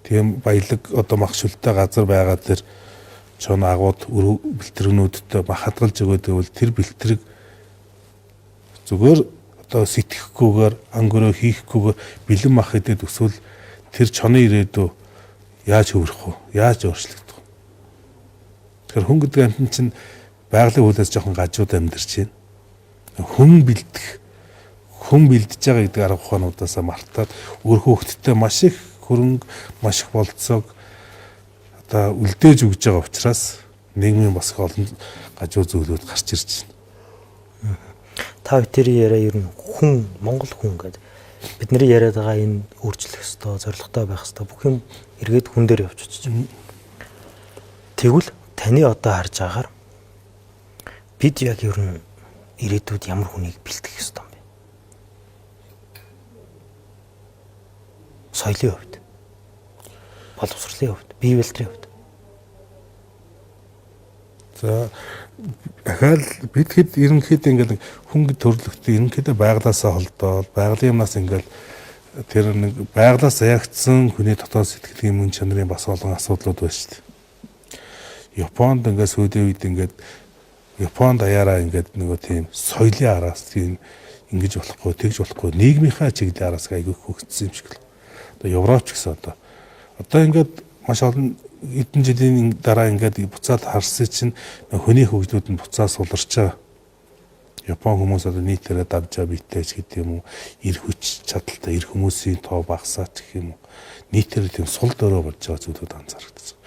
Тийм баялаг одоо махшилтай газар байгаа дээр чон агууд бэлтрэгнүүдтэй мах хадгалж өгөөд бол тэр бэлтрэг зүгээр одоо сэтгэхгүйгээр ангөрөө хийхгүйгээр бэлэн мах хэдэд өсвөл тэр чоны ирээдүй яаж хөврөх вэ? Яаж өөрчлөгдөх вэ? Тэгэхээр хүн гэдэг амтэн чинь байгалийн хуулиас жоохон гажууд амьдарч байна. Хүн бэлдэж байгаа гэдэг арга ухаануудаас мартаад өөр хөөхтдээ маш их хөрөнгө, маш их болцоог одоо үлдээж өгж байгаа учраас нийгмийн бас олон гажуу зүйлүүд гарч ирж байна. Та бүхэн яриа ер нь хүн, Монгол хүн гэдэг бидний яриад байгаа энэ өөрчлөх ёстой, зорилготой байх ёстой бүх юм эргээд хүн дээр явж очиж байна. Тэгвэл таны одоо харж байгаагаар бид яг ер нь ирээдүйд ямар хүнийг бэлтгэх ёстой юм бэ? Соёлын хувьд, боловсролын хувьд, бие бэлтрийн хувьд. За дахиад бид хэд ерөнхийдөө ингээд хүн төрлөختөө ерөнхийдөө байглаасаа холдоод байгалийн юмнаас ингээд тэр нэг байглаас заягдсан хүний дотоод сэтгэлийн мөн чанарын бас олон асуудлууд байна шүү дээ. Японд ингээд сүүлийн үед ингээд Японд аяараа ингээд нөгөө тийм соёлын араас тийм ингэж болохгүй, тэгж болохгүй нийгмийнхаа чиглэлийн араас айгүй хөгжсөн юм шиг л. Одоо Европч гэсэн одоо Одоо ингээд маш олон эдэн жилийн дараа ингээд буцаад харсан чинь хүний хөгжлүүд нь буцаад суларч байгаа. Япон хүмүүс одоо нийтээрээ давжаа битээч гэдэг юм уу, эр хүч чадалтай эр хүмүүсийн тоо багасаач гэх юм уу. Нийтээр тийм сул дөрөө болж байгаа зүйлүүд анзаарагдсан.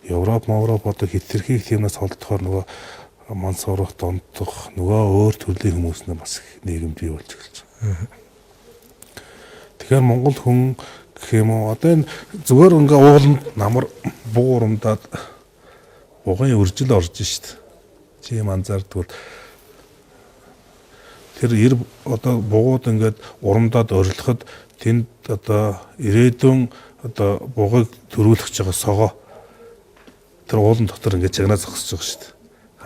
Европ одоо хэтэрхий тиймээс холдохоор нөгөө мансууруулах, дондох, нөгөө өөр төрлийн хүмүүс нь бас нийгэм бий болж эхэлж байгаа. Тэгэхээр Монгол хүн гэх юм уу одоо энэ зүгээр ингээ ууланд намар буу урамдаад угын үржил орж шít. Чи юм анзаардвал тэр одоо бугууд ингээд урамдаад орилоход тэнд одоо ирээдүйн одоо бугыг төрүүлэх байгаа согоо тэр уулан дотор ингээд жагнаа зогсож байгаа шүү дээ.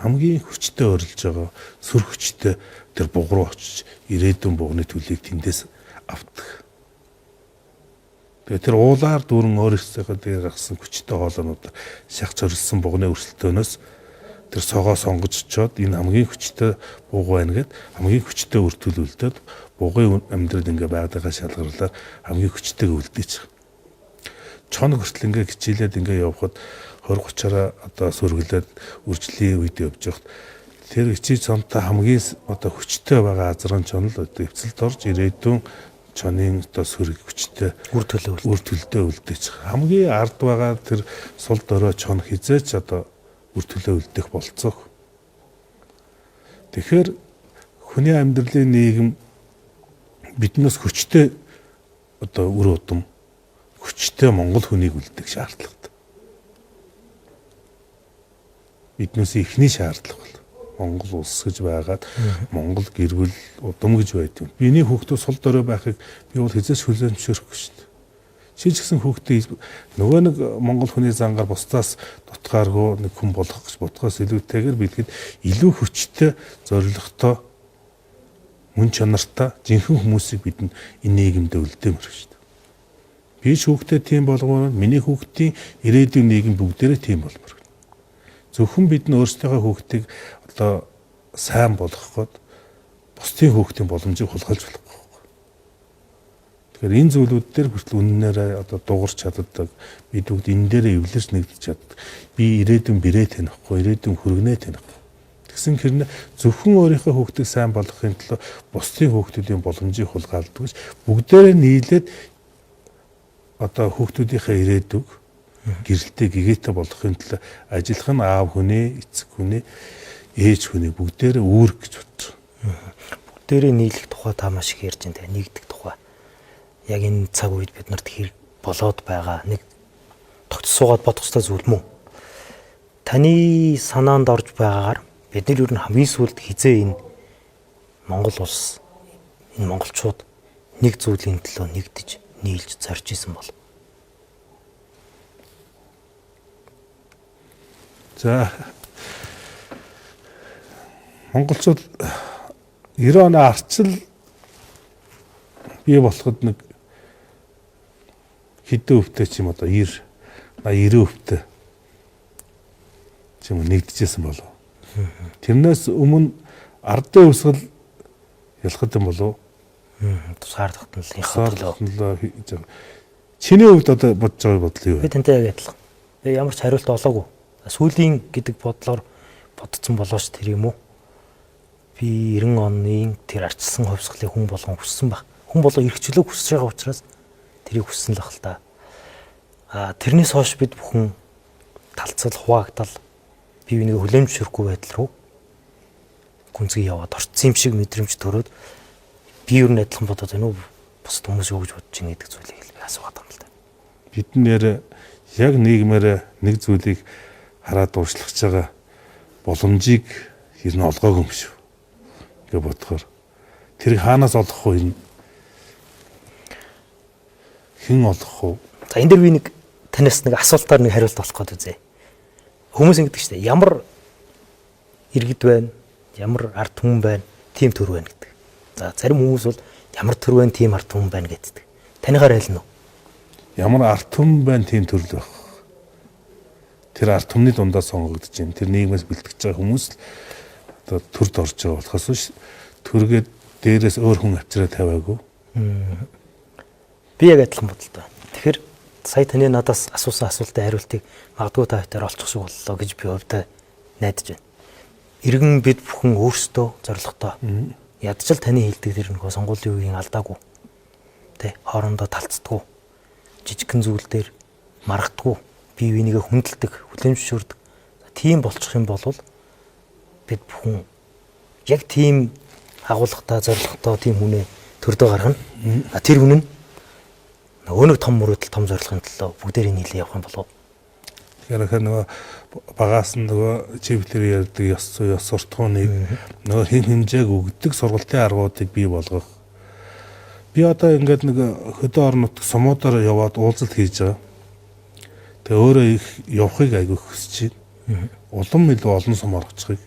Хамгийн хүчтэй орилж байгаа сүр хүчтэй тэр буг руу очиж ирээдүйн бугны төлийг тэндээс автдаг. Тэгээ тэр уулаар дүүрэн өөрөөсөө дээр гаргасан хүчтэй хоолойнууд шахаж орилсон бугны өрсөлдөөнөөс тэр согоо сонгож чод энэ хамгийн хүчтэй буг байна гэд хамгийн хүчтэй үр төлөвлөлтөд бугын амьдрал ингээ байгагаа шалгаруулаад хамгийн хүчтэйг үлдээч. Чон хүртэл ингээ хичээлээд ингээ явхад 20-30-аараа одоо сүргэлээд үржлийн үед явж явахад тэр хичээ цонтой хамгийн одоо хүчтэй байгаа азрын чон л одоо эвцэлд орж ирээдүйн чонын одоо сүрэг хүчтэй үр төлөвлөлтөө үлдээч. Хамгийн ард байгаа тэр сул дөрөө чон хизээч одоо үр төлөө үлдэх болцоог. Тэгэхээр хүний амьдралын нийгэм биднээс хүчтэй одоо үр удам хүчтэй Монгол хүнийг үлдэх шаардлагатай. Биднээс ихний шаардлага бол Монгол улс гэж байгаад Монгол гэр бүл удам гэж байдаг. Биний хүүхдүүд сул дөрөө байхыг би бол хизээс хүлээмжшөөрөхгүй шүү дээ. Чи ч гэсэн хүүхдээ нөгөө нэг Монгол хүний зангаар бусдаас дутгааргүй нэг хүн болох гэж бодгоос илүүтэйгээр бидгэд илүү хүчтэй зоригтой мөн чанартай жинхэнэ хүмүүсийг бид энэ нийгэмдээ үлдээмэр шүү дээ. Би ч хүүхдээ тийм болгоно, миний хүүхдийн ирээдүйн нийгэм бүгдээрээ тийм болмор. Зөвхөн бид нь өөрсдийнхөө хүүхдийг одоо сайн болгоход бусдын хүүхдийн боломжийг хулгайлж болохгүй. Тэгэхээр энэ зүйлүүд дээр хүртэл үннээрээ одоо дуурч чаддаг. Бид бүгд энэ дээрээ эвлэрч нэгдэж чаддаг. Би ирээдүйн бирээ танихгүй, ирээдүйн хүргэнэ танихгүй. Тэгсэн хэрнээ зөвхөн өөрийнхөө хүүхдийг сайн болгохын тулд бусдын хүүхдүүдийн боломжийг хулгайлдаг гэж бүгдээрээ нийлээд одоо хүүхдүүдийнхээ ирээдүйг гэрэлтэй гэгээтэй болгохын тулд ажиллах нь аав хүний, эцэг хүний, ээж хүний бүгдээрээ үүрэг гэж бодож байна. Бүгдээрээ нийлэх тухай та маш их ярьж байна. Нэгдэх тухай. Яг энэ цаг үед бид нарт хэрэг болоод байгаа нэг тогтсуугаад бодох ёстой зүйл мөн. Таны санаанд орж байгаагаар бид нар юу н хамгийн сүүлд хизээ энэ Монгол улс, энэ монголчууд нэг зүйлийн төлөө нэгдэж, нийлж зорж исэн бол. За монголчууд 90 оны арчил бий болоход нэг хэдэн өвтэй ч юм одоо 90 өвтэй ч юм нэгдэжсэн болов. Тэрнээс өмнө ардын өвсгөл ялхад юм болов. Тусгаар тогтнолынхаа төлөө. Чиний хувьд одоо бодож байгаа бодол юу вэ? Би тантай яг адилхан. Би ямар ч хариулт олоогүй. Сүүлийн гэдэг бодлоор бодсон болооч тэр юм уу? Би 90 оны тэр арчилсан хувьсгалыг хүн болгон хүссэн баг. Хүн болго эрхчлөө хүсэж байгаа учраас тэрийг хүссэн л ахал та. Тэрнээс хойш бид бүхэн талцал хуваагдал бие биенийг хүлээмжшөөрөхгүй байдал руу гүнзгий яваад орцсон юм шиг мэдрэмж төрөөд би юу нэтлэн бодоод байна уу? Бус хүмүүс юу гэж бодож байна гэдэг зүйлийг л асуугаад байна л да. Бид нэр яг нийгмээр нэг зүйлийг хараад уурчлах байгаа боломжийг ер нь олгоогүй юм шүү. Гэж бодохоор тэр хаанаас олох вэ? Хэн олох вэ? За энэ дэр би нэг танаас нэг асуултаар нэг хариулт олох гээд үзье. Хүмүүс ингэдэг шүү дээ. Ямар иргэд байна? Ямар ард түмэн байна? Тим төр байна гэдэг. За зарим хүмүүс бол ямар төр байна, тим ард түмэн байна гэдэг. Танихаар айлна уу? Ямар ард түмэн байна, тим төрөл байх. Тэр ард түмний дундаа сонгогдож байна. Тэр нийгмээс бэлтгэж байгаа хүмүүс л одоо төрд орж байгаа болохоос төргээд дээрээс өөр хүн авчираа тавиагүй. Би яг адилхан бодолтой байна. Тэгэхээр сая таны надаас асуусан асуултын хариултыг магадгүй та бүхэн олчих шиг боллоо гэж би өвдөө найдаж байна. Иргэн бид бүхэн өөрсдөө зоригтой ядчил таны хэлдэг тэр нөхөө сонгуулийн үеийн алдаагүй. Тэ хоорондоо талцдаггүй. Жижигхэн зүйл дээр маргадаггүй. Бие бинийгээ хүндэлдэг, хүлэмжшүрдэг. Тийм болчих юм бол бид бүхэн яг тийм агуулгатай, зоригтой тийм хүнээ төрдөө гаргана. Тэр хүн нь нөгөө том мөрөдөл том зорилгын төлөө бүгдээрээ нийлээ явах юм болов. Тэгэхээр нөгөө багаас нь нөгөө чиглэлээр ярьдаг ёс зүй, ёс суртахууныг нөгөө хэм хэмжээг өгдөг сургалтын аргуудыг бий болгох. Би одоо ингээд нэг хөдөө орон нутг сумуудаар яваад уулзалт хийж байгаа. Тэгээ өөрөө их явахыг айгүй хүсэж байна. Улам илүү олон сум орчихыг.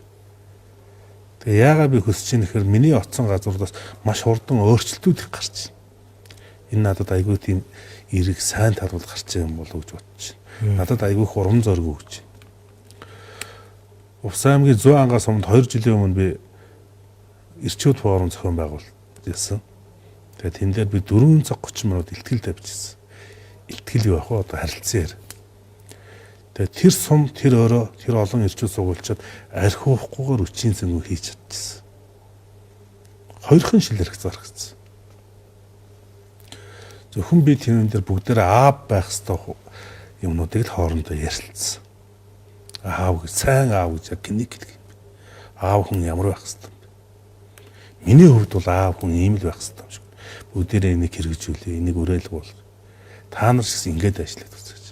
Тэгээ яагаад би хүсэж байна гэхээр миний оцсон газруудаас маш хурдан өөрчлөлтүүд их гарч байна. Энэ надад айгүй тийм эрэг сайн таруул гарч байгаа юм болов гэж бодож байна. Надад айгүй урам зориг өгч байна. Увс аймгийн 100 ангаа сумд 2 жилийн өмнө би эрчүүд форум зохион байгуулсан. Тэгээд тэн дээр би 4 цаг 30 минут ихтгэл тавьчихсан. Ихтгэл юу ах вэ? Одоо харилцан яар. Тэгээд тэр сум тэр өөрөө тэр олон эрчүүд суулчаад архиухгүйгээр үчийн зэнгүү хийж чадчихсан. Хоёрхан шилэр их заргацсан. Зөвхөн би тийм дээр бүгдээр аав байх ёстой юмнуудыг л хоорондоо ярилцсан. Аав гэж сайн аав гэж яг гинэг гэдэг юм. Аав хүн ямар байх ёстой юм бэ? Миний хувьд бол аав хүн ийм л байх ёстой юм шиг. Бүгдээрээ энийг хэрэгжүүлээ, энийг өрөөлг бол. Та нар ч ингэж ажиллаад үзэж.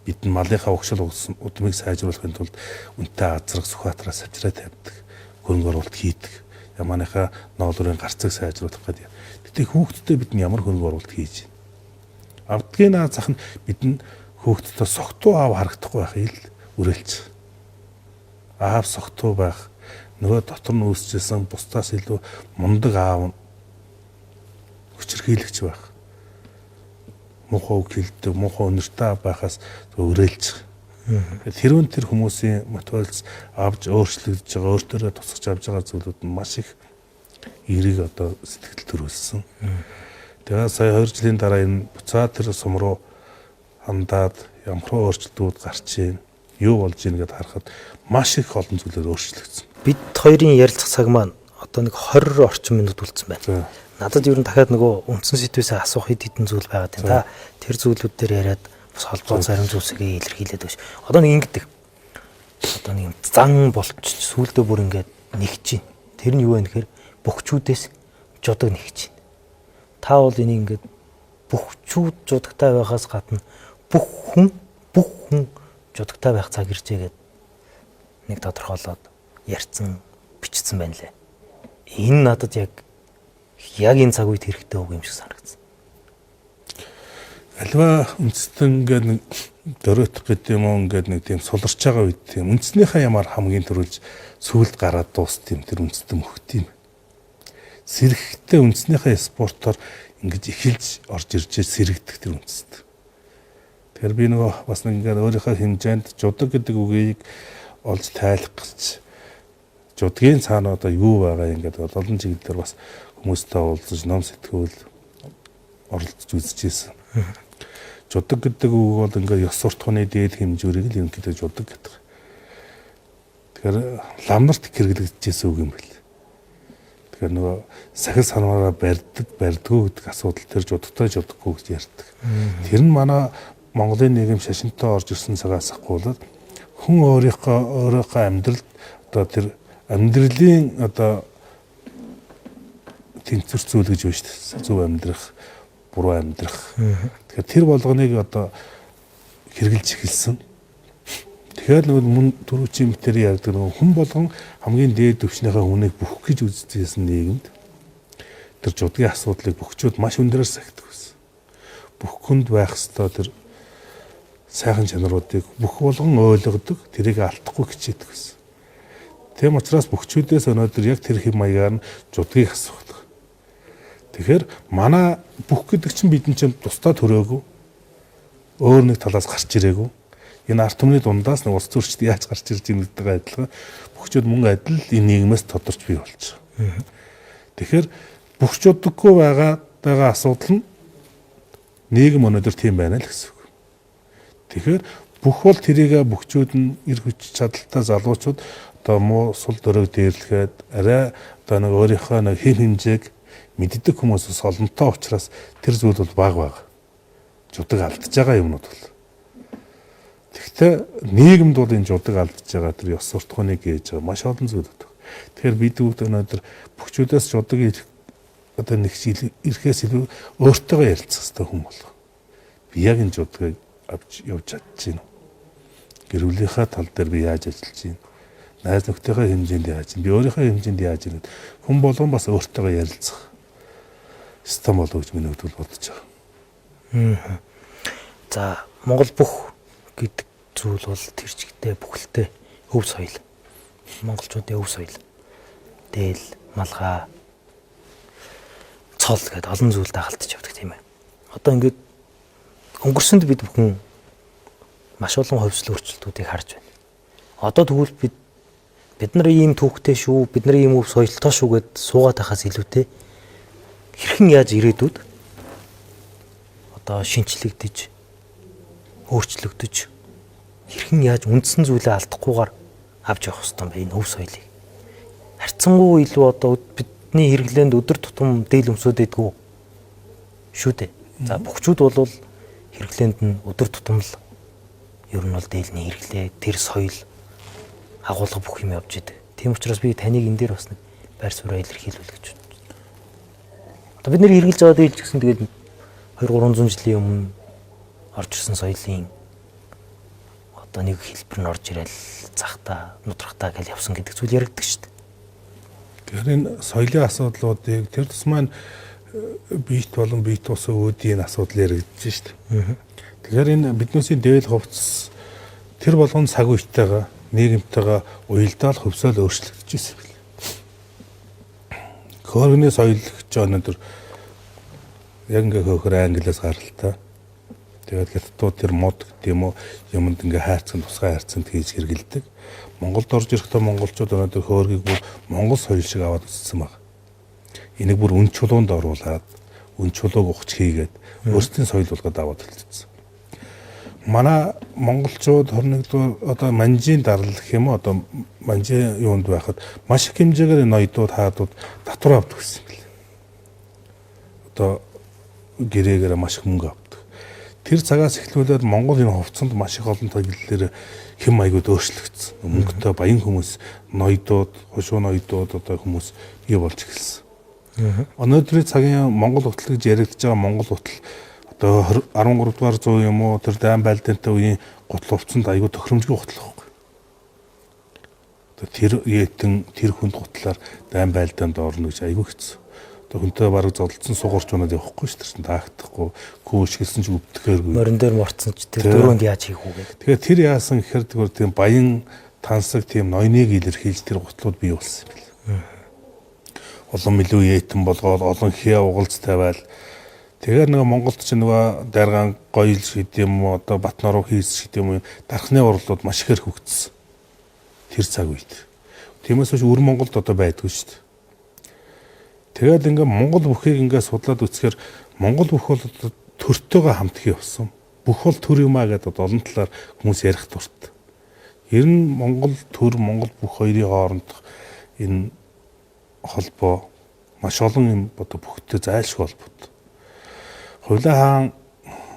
Бид нь малынхаа угшил удмыг сайжруулахын тулд үнэтэй азраг Сүхбаатараас сажраа тавьдаг, хөрөнгө оруулалт хийдэг. Ямааныхаа ноолрын гарцыг сайжруулах гэдэг. Тэгтээ хүүхдтэй бид нь ямар хөрөнгө оруулалт хийж байна. Авдгийн наа зах нь бидэнд хүүхдтэй согтуу аав харагдахгүй байхыг л үрэлж. Аав согтуу байх, нөгөө дотор нь үүсчихсэн бусдаас илүү мундаг аав хүчрхийлэгч байх. Муухай үг хэлдэг, муухай өнөртэй байхаас үрэлж. Тэрүүн тэр хүмүүсийн мотивац авч өөрчлөгдөж байгаа, өөртөө тусгаж авч байгаа зүйлүүд нь маш их эрийг одоо сэтгэл төрүүлсэн. Тэгээ сая 2 жилийн дараа энэ буцаад тэр сум руу хандаад ямар өөрчлөлтүүд гарч ийн, юу болж ийн гэдээ харахад маш их олон зүйлээр өөрчлөгдсөн. Бид хоёрын ярилцах цаг маань одоо нэг 20 орчим минут үлдсэн байна. Надад ер нь дахиад нөгөө үндсэн сэдвээсээ асуух хэд хэдэн зүйл байгаа тийм та тэр зүйлүүд дээр яриад бас холбоон зарим зүйлсээ илэрхийлээд байна. Одоо нэг ингэдэг. Одоо нэг юм зан болч сүулдэ бүр ингээд нэгж байна. Тэр нь юу вэ гэхээр бөхчүүдээс жудаг нэгж байна. Та бол энийг ингээд бөхчүүд жудагтай байхаас гадна бүх хүн жудагтай байх цаг иржээ гэд нэг тодорхойлоод ярьсан бичсэн байна лээ. Энэ надад яг энэ цаг үед хэрэгтэй үг юм шиг санагдсан. Альва үндэстэн ингээд нэг дөрөөх гэдэг юм уу ингээд нэг тийм суларч байгаа үед тийм үндснийхээ ямар хамгийн түрүүлж сүлд гараад дууст юм тэр үндэстэн мөхт юм. Сэрэгтэй үндснийхээ спортоор ингэж эхэлж орж ирж сэрэгдэх тэр үндэст. Тэгэхээр би нөгөө бас нэг ингээд өөрийнхөө хэмжээнд жудаг гэдэг үгийг олж тайлах гэж жудгийн цаана одоо юу байгаа юм ингээд олон чиглэлээр бас хүмүүстэй уулзаж ном сэтгүүл оролцож үзчихсэн. Жудаг гэдэг үг бол ингээд ёс суртахууны дээд хэмжүүрийг л ерөнхийдөө жудаг гэдэг. Тэгэхээр ламнарт хэрэглэгдэжсэн үг юм бэл. Тэгэхээр нөгөө сахил санаараа барьдгүй гэдэг асуудал тэр жудагтай жудаггүй гэж ярьдаг. Тэр нь манай Монголын нийгэм шашинтай орж ирсэн цагаас ахгуулаад хүн өөрийнхөө амьдралд одоо тэр амьдралын одоо тэнцвэр зүйл гэж байна шүү дээ. Зөв амьдрах, буруу амьдрах. Тэгэхээр тэр болгоныг одоо хэрэгжилж эхэлсэн. Тэгэхээр нөгөө түрүүчийн мэтэр ярьдаг нөгөө хүн болгон хамгийн дээд төвчнийхээ хүнийг бүхэх гэж үздэг нийгэмд тэр жудгийн асуудлыг бүхчүүд маш өндөрөөр сахидаг байсан. Бүх хүнд байх ёстой тэр сайхан чанаруудыг бүх болгон ойлгодог, тэрийг алдахгүй хичээдэг байсан. Тийм учраас бүхчүүдээс өнөөдөр яг тэр хэм маягаар нь жудгийг асуух. Тэгэхээр манай бүх гэдэг чинь бидний чинь тусдаа төрөөгүй. Өөр нэг талаас гарч ирээгүй. Энэ ард түмний дундаас нэг улс төрчд яаж гарч ирж байгаа гэдэгтэй адилхан бүхчүүд мөн адил энэ нийгмээс тодорч бий болж байгаа. Тэгэхээр бүхчүүдгүй байгаа асуудал нь Нийгэм өнөөдөр тийм байна л гэсэн үг. Тэгэхээр бүх бол тэрийг бүгчүүд нь эр хүч чадалтай залуучууд одоо муу сул дөрөг дээрлэхэд арай одоо нэг өөрийнхөө нэг хэм хэмжээг мэддэг хүмүүсээс олонтой учраас тэр зүйл бол баг жудаг алдж байгаа юмнууд бол. Тэгэхдээ нийгэмд бол энэ жудаг алдж байгаа тэр ёс суртахууныг гээж байгаа маш олон зүйл байдаг. Тэгэхээр бид өнөөдөр бүгчүүдээс жудаг одоо нэг ирэхээс илүү өөртөөгөө ярилцах хэрэгтэй хүн болго. Би яг энэ жудгийг авч явж чадчихна. Гэр бүлийнхаа тал дээр би яаж ажиллаж байна? Найз нөхдөийнхөө хэмжээнд яаж байна? Би өөрийнхөө хэмжээнд яаж байна? Хүн болгон бас өөртөөгөө ярилцах систем болов гэж миний хувьд бодож байгаа. За Монгол бүх гэдэг зүйл бол тэр чигтээ бүхэлдээ өв соёл. Монголчуудын өв соёл. Дээл, малгай, цол гэдэг олон зүйл дагалдаж явдаг тийм ээ. Одоо ингээд өнгөрсөнд бид бүхэн маш олон хувьсэл өөрчлөлтүүдийг харж байна. Одоо тэгвэл бид нар ийм түүхтэй шүү, бид нар ийм өв соёлтой шүү гэд суугаад байхаас илүүтэй хэрхэн яаж ирээдүйд одоо шинчлэгдэж, өөрчлөгдөж хэрхэн яаж үндсэн зүйлээ алдахгүйгээр авч явах хэрэгтэй юм бэ энэ өв соёлыг. Харьцангуй илүү одоо бидний хэрэглээнд өдөр тутам дээл өмсөд байдгүй шүү дээ. За бүгчүүд бол хэрэглээнд нь өдөр тутам л ер нь бол дээлний хэрэглээ, тэр соёл агуулга бүх юм явж идэг. Тийм учраас би таныг энэ дээр бас нэг байр сууриа илэрхийлүүл гэж байна. Одоо бид нэр хэрэглэж байгаа дээл ч гэсэн тэгээд 200-300 жилийн өмнө орж ирсэн соёлын одоо нэг хэлбэр нь орж ирэл захта, нутрахта гэж явсан гэдэг зүйл яригддаг шүү дээ. Тэгэхээр энэ соёлын асуудлуудыг тэр тус маань биет болон биет ус үүдийн асуудал яригдж шүү дээ. Тэгэхээр энэ биднээсийн дээл хувцас тэр болгон цаг үетэйгээ нийгэмтэйгээ уялдаал хөвсөөл өөрчлөгдөж ирсэн юм. Хөргөний соёл гэж өнөөдөр яг ингээ хөөхөр англиас гаралтай. Тэгээд хятадууд тэр мод гэдэм үү юмд ингээ хайрцаг тусгай хайрцагт хийж хэрэгэлдэг. Монголд орж ирэхдээ монголчууд өнөөдөр хөөргийг бүр монгол соёл шиг аваад үзсэн баг. Энийг бүр үн чулуунд оруулаад үн чулууг ухч хийгээд өөрсдийн соёл болгоод аваад хэлчихсэн. Манай монголчууд 21-р одоо манжийн дарал гэх юм уу одоо манжийн юунд байхад маш их хэмжээгээр ноёдууд хаадууд татвар авдаг гэсэн юм байна. Одоо гэрээгээр маш их мөнгө авдаг. Тэр цагаас эхлүүлээд Монгол энэ хувцсанд маш их олон таглалаар хэм маягууд өөрчлөгдсөн. Мөнгөтэй баян хүмүүс, ноёдууд, хушуу ноёдууд одоо хүмүүс бий болж эхэлсэн. Өнөөдрийн цагийн Монгол утал гэж яригдж байгаа Монгол утал одоо 13 дугаар зуун юм уу тэр дайм байлдаантай үеийн гутал хувцсанд аягүй тохиромжгүй гутал байхгүй. Одоо тэр яэтэн тэр хүнд гутлаар дайм байлдаанд орно гэж аягүй хэцүү. Одоо хүнтэй бараг зодолцсон сугарч унаад явахгүй шүү дээ. Таагдахгүй, гүйшгэлсэн ч өвдөхээргүй. Морин дээр морцсон ч тэр дөрөнд яаж хийх үү гэдэг. Тэгэхээр тэр яасан гэхээр зүгээр тийм баян тансаг тийм ноёныг илэрхийлж тэр гутлууд бий болсон юм байна. Олон мэлүү яэтэн болгоод олон хээ угалц тавиал тэгэхээр нэг Монголд ч нэг дайргаан гоёл гэдэг юм уу одоо Батнаруу хийс гэдэг юм уу дархны урлууд маш ихээр хөгжсөн. Тэр цаг үед. Тиймээс биш өр Монголд одоо байдгүй шүү дээ. Тэгээд ингээ Монгол бүхийг ингээ судлаад үзэхээр Монгол бүх бол төртөөгөө хамтгий болсон. Бүх бол төр юм аа гэдэг олон талаар хүмүүс ярих дуртай. Ер нь Монгол төр Монгол бүх хоёрын хоорондох энэ холбоо маш олон юм одоо бүхтэй зайлшгүй холбоотой. Хувлаа хаан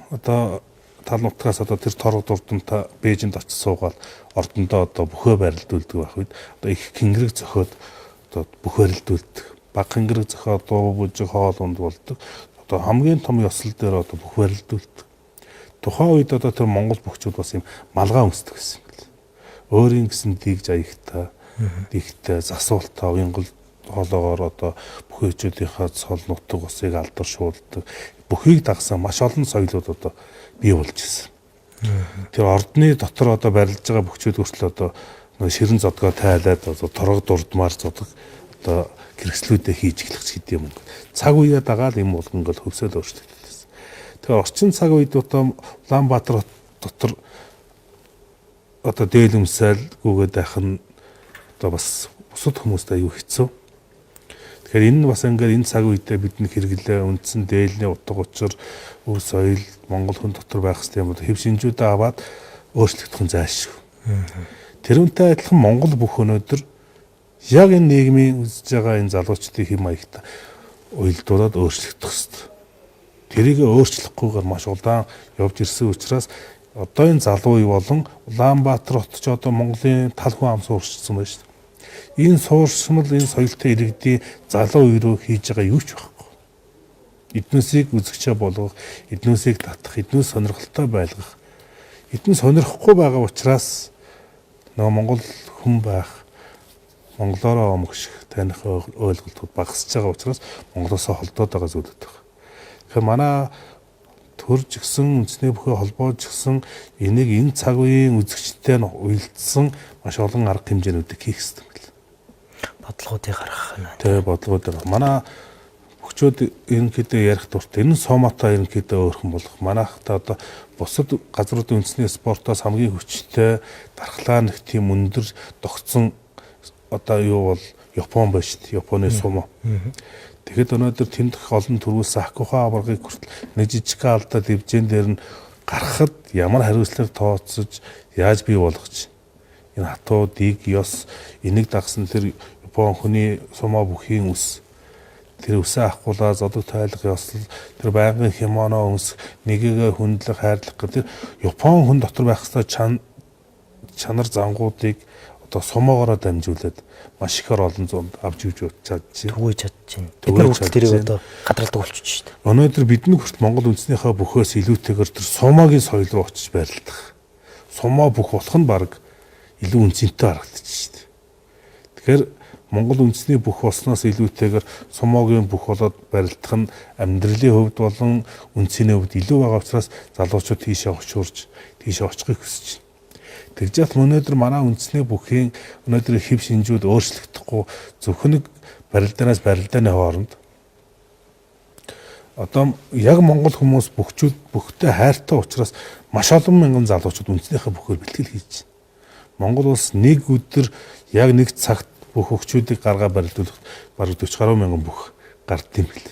одоо тал нутгаас одоо тэр торог дурдамтай Бээжинд очиж суугаад ордондоо одоо бүхөө барилдуулдаг байх үед одоо их кингэрэг зөхиод одоо бүх барилдуулдаг. Баг кингэрэг зөхиод дуу бүжиг хоол унд болдог. Одоо хамгийн том ёслол дээр одоо бүх барилдуулдаг. Тухайн үед одоо тэр Монгол бүхчүүд бас юм малгай өмсдөг гэсэн юм. Өөрийн гэсэн дийг жаягтай, дигтэй, засуултаа, уянгал хоолоогоор одоо бүхээчүүдийнхээ цол нутаг усыг алдаршуулдаг. Бүхийг дагсан маш олон соёлууд одоо бий болж ирсэн. Тэр ордны дотор одоо барилж байгаа бүхчүүд хүртэл одоо ширэн зодгоо тайлаад одоо торог дурдмаар зодог одоо хэрэгслүүдээ хийж эхлэх гэдэг юм. Цаг үеэ дагаад юм бол ингээл хөвсөөл өөрчлөгдсөн. Тэгэхээр орчин цаг үед одоо Улаанбаатар дотор одоо дээл өмсөөл гүгээд байх нь одоо бас бусад хүмүүст аюу хэцүү. Тэгэхээр энэ бас ингээд энэ цаг үедээ бидний хэрэглээ үндсэн дээлний утга учир өв соёл Монгол хүн дотор байх хэрэгтэй юм бол хэв шинжүүдээ аваад өөрчлөгдөх нь зайлшгүй. Тэрүүнтэй адилхан Монгол бүх өнөөдөр яг энэ нийгмийн үзэж байгаа энэ залуучдын хэм маягт уялдуулаад өөрчлөгдөх хэрэгтэй. Тэрийг өөрчлөхгүйгээр маш удаан явж ирсэн учраас одоо энэ залуу үе болон Улаанбаатар хот ч одоо Монголын тал хүн ам суурьшсан байна шүү дээ. Энэ суурьшмал энэ соёлтой иргэдийн залуу үе рүү хийж байгаа юу ч байхгүй. Эднүсийг үзэгчээ болгох, эднүсийг татах, эднүс сонирхолтой байлгах. Эдэн сонирхгүй байгаа учраас нөгөө Монгол хүн байх, монголоороо омгших таних ойлголтууд багасж байгаа учраас Монголоосоо холдоод байгаа зүйлүүд байна. Тэгэхээр манай төрж гисэн үндэсний бүхий холбоож гисэн энийг энэ цаг үеийн үзэгчтэй нь уялдсан маш олон арга хэмжээнүүдийг хийх хэрэгтэй юм байна. Бодлогоодыг гаргах нь. Тэгээ бодлогоодыг. Манай хөгчүүд ерөнхийдөө ярих дуртай. Энэ сомото ерөнхийдөө өөрхөн болох. Манайхтай одоо бусад газруудын үндэсний спортоос хамгийн хүчтэй дархлаа нэг тийм өндөр тогтсон одоо юу бол Япон байна шүү дээ. Японы сумо. Тэгэхэд өнөөдөр тэндх олон төрөөс Акуха аваргыг хүртэл нэг жижиг алдаа дивжэн дээр нь гарахад ямар хариуцлага тооцож яаж бий болгож энэ хатуу дэг ёс энийг дагсан тэр Япон хүний сумо бүхийн үс тэр үсээ ахгуулаа зодог тайлах ёслол тэр байнгын химоно өмс нэгийг хүндлэх хайрлах гэдэг Япон хүн дотор байх ёстой чанар зангуудыг одоо сумоогоор дамжуулаад маш ихээр олон зуунд авч ивж чадчих. Түгэж чадчихэв. Бид нар хүртэл тэрийг одоо гадралдаг болчихж шүү дээ. Өнөөдөр бидний хүртэл Монгол үндэснийхээ бүхөөс илүүтэйгээр тэр сумогийн соёл руу очиж байрлах. Сумо бүх болох нь баг илүү үнцэнтэй харагдчих шүү дээ. Тэгэхээр Монгол үндэсний бүх болсноос илүүтэйгээр сумогийн бүх болоод барилдах нь амьдралын хувьд болон үнцний хувьд илүү байгаа учраас залуучууд тийшээ очиурж тийшээ очихыг хүсэж байна. Тэгжэл өнөөдөр манай үндэсний бүхийн өнөөдөр хэв шинжүүд өөрчлөгдөхгүй зөвхөн нэг барилдаанаас барилдааны хооронд одоо яг Монгол хүмүүс бүхтэй хайртай учраас маш олон мянган залуучууд үндэснийхээ бүхээр бэлтгэл хийж байна. Монгол улс нэг өдөр яг нэг цагт бүх хөгчүүдийг гаргаа барилдуулах бараг 40 гаруй мянган бүх гардыг бил.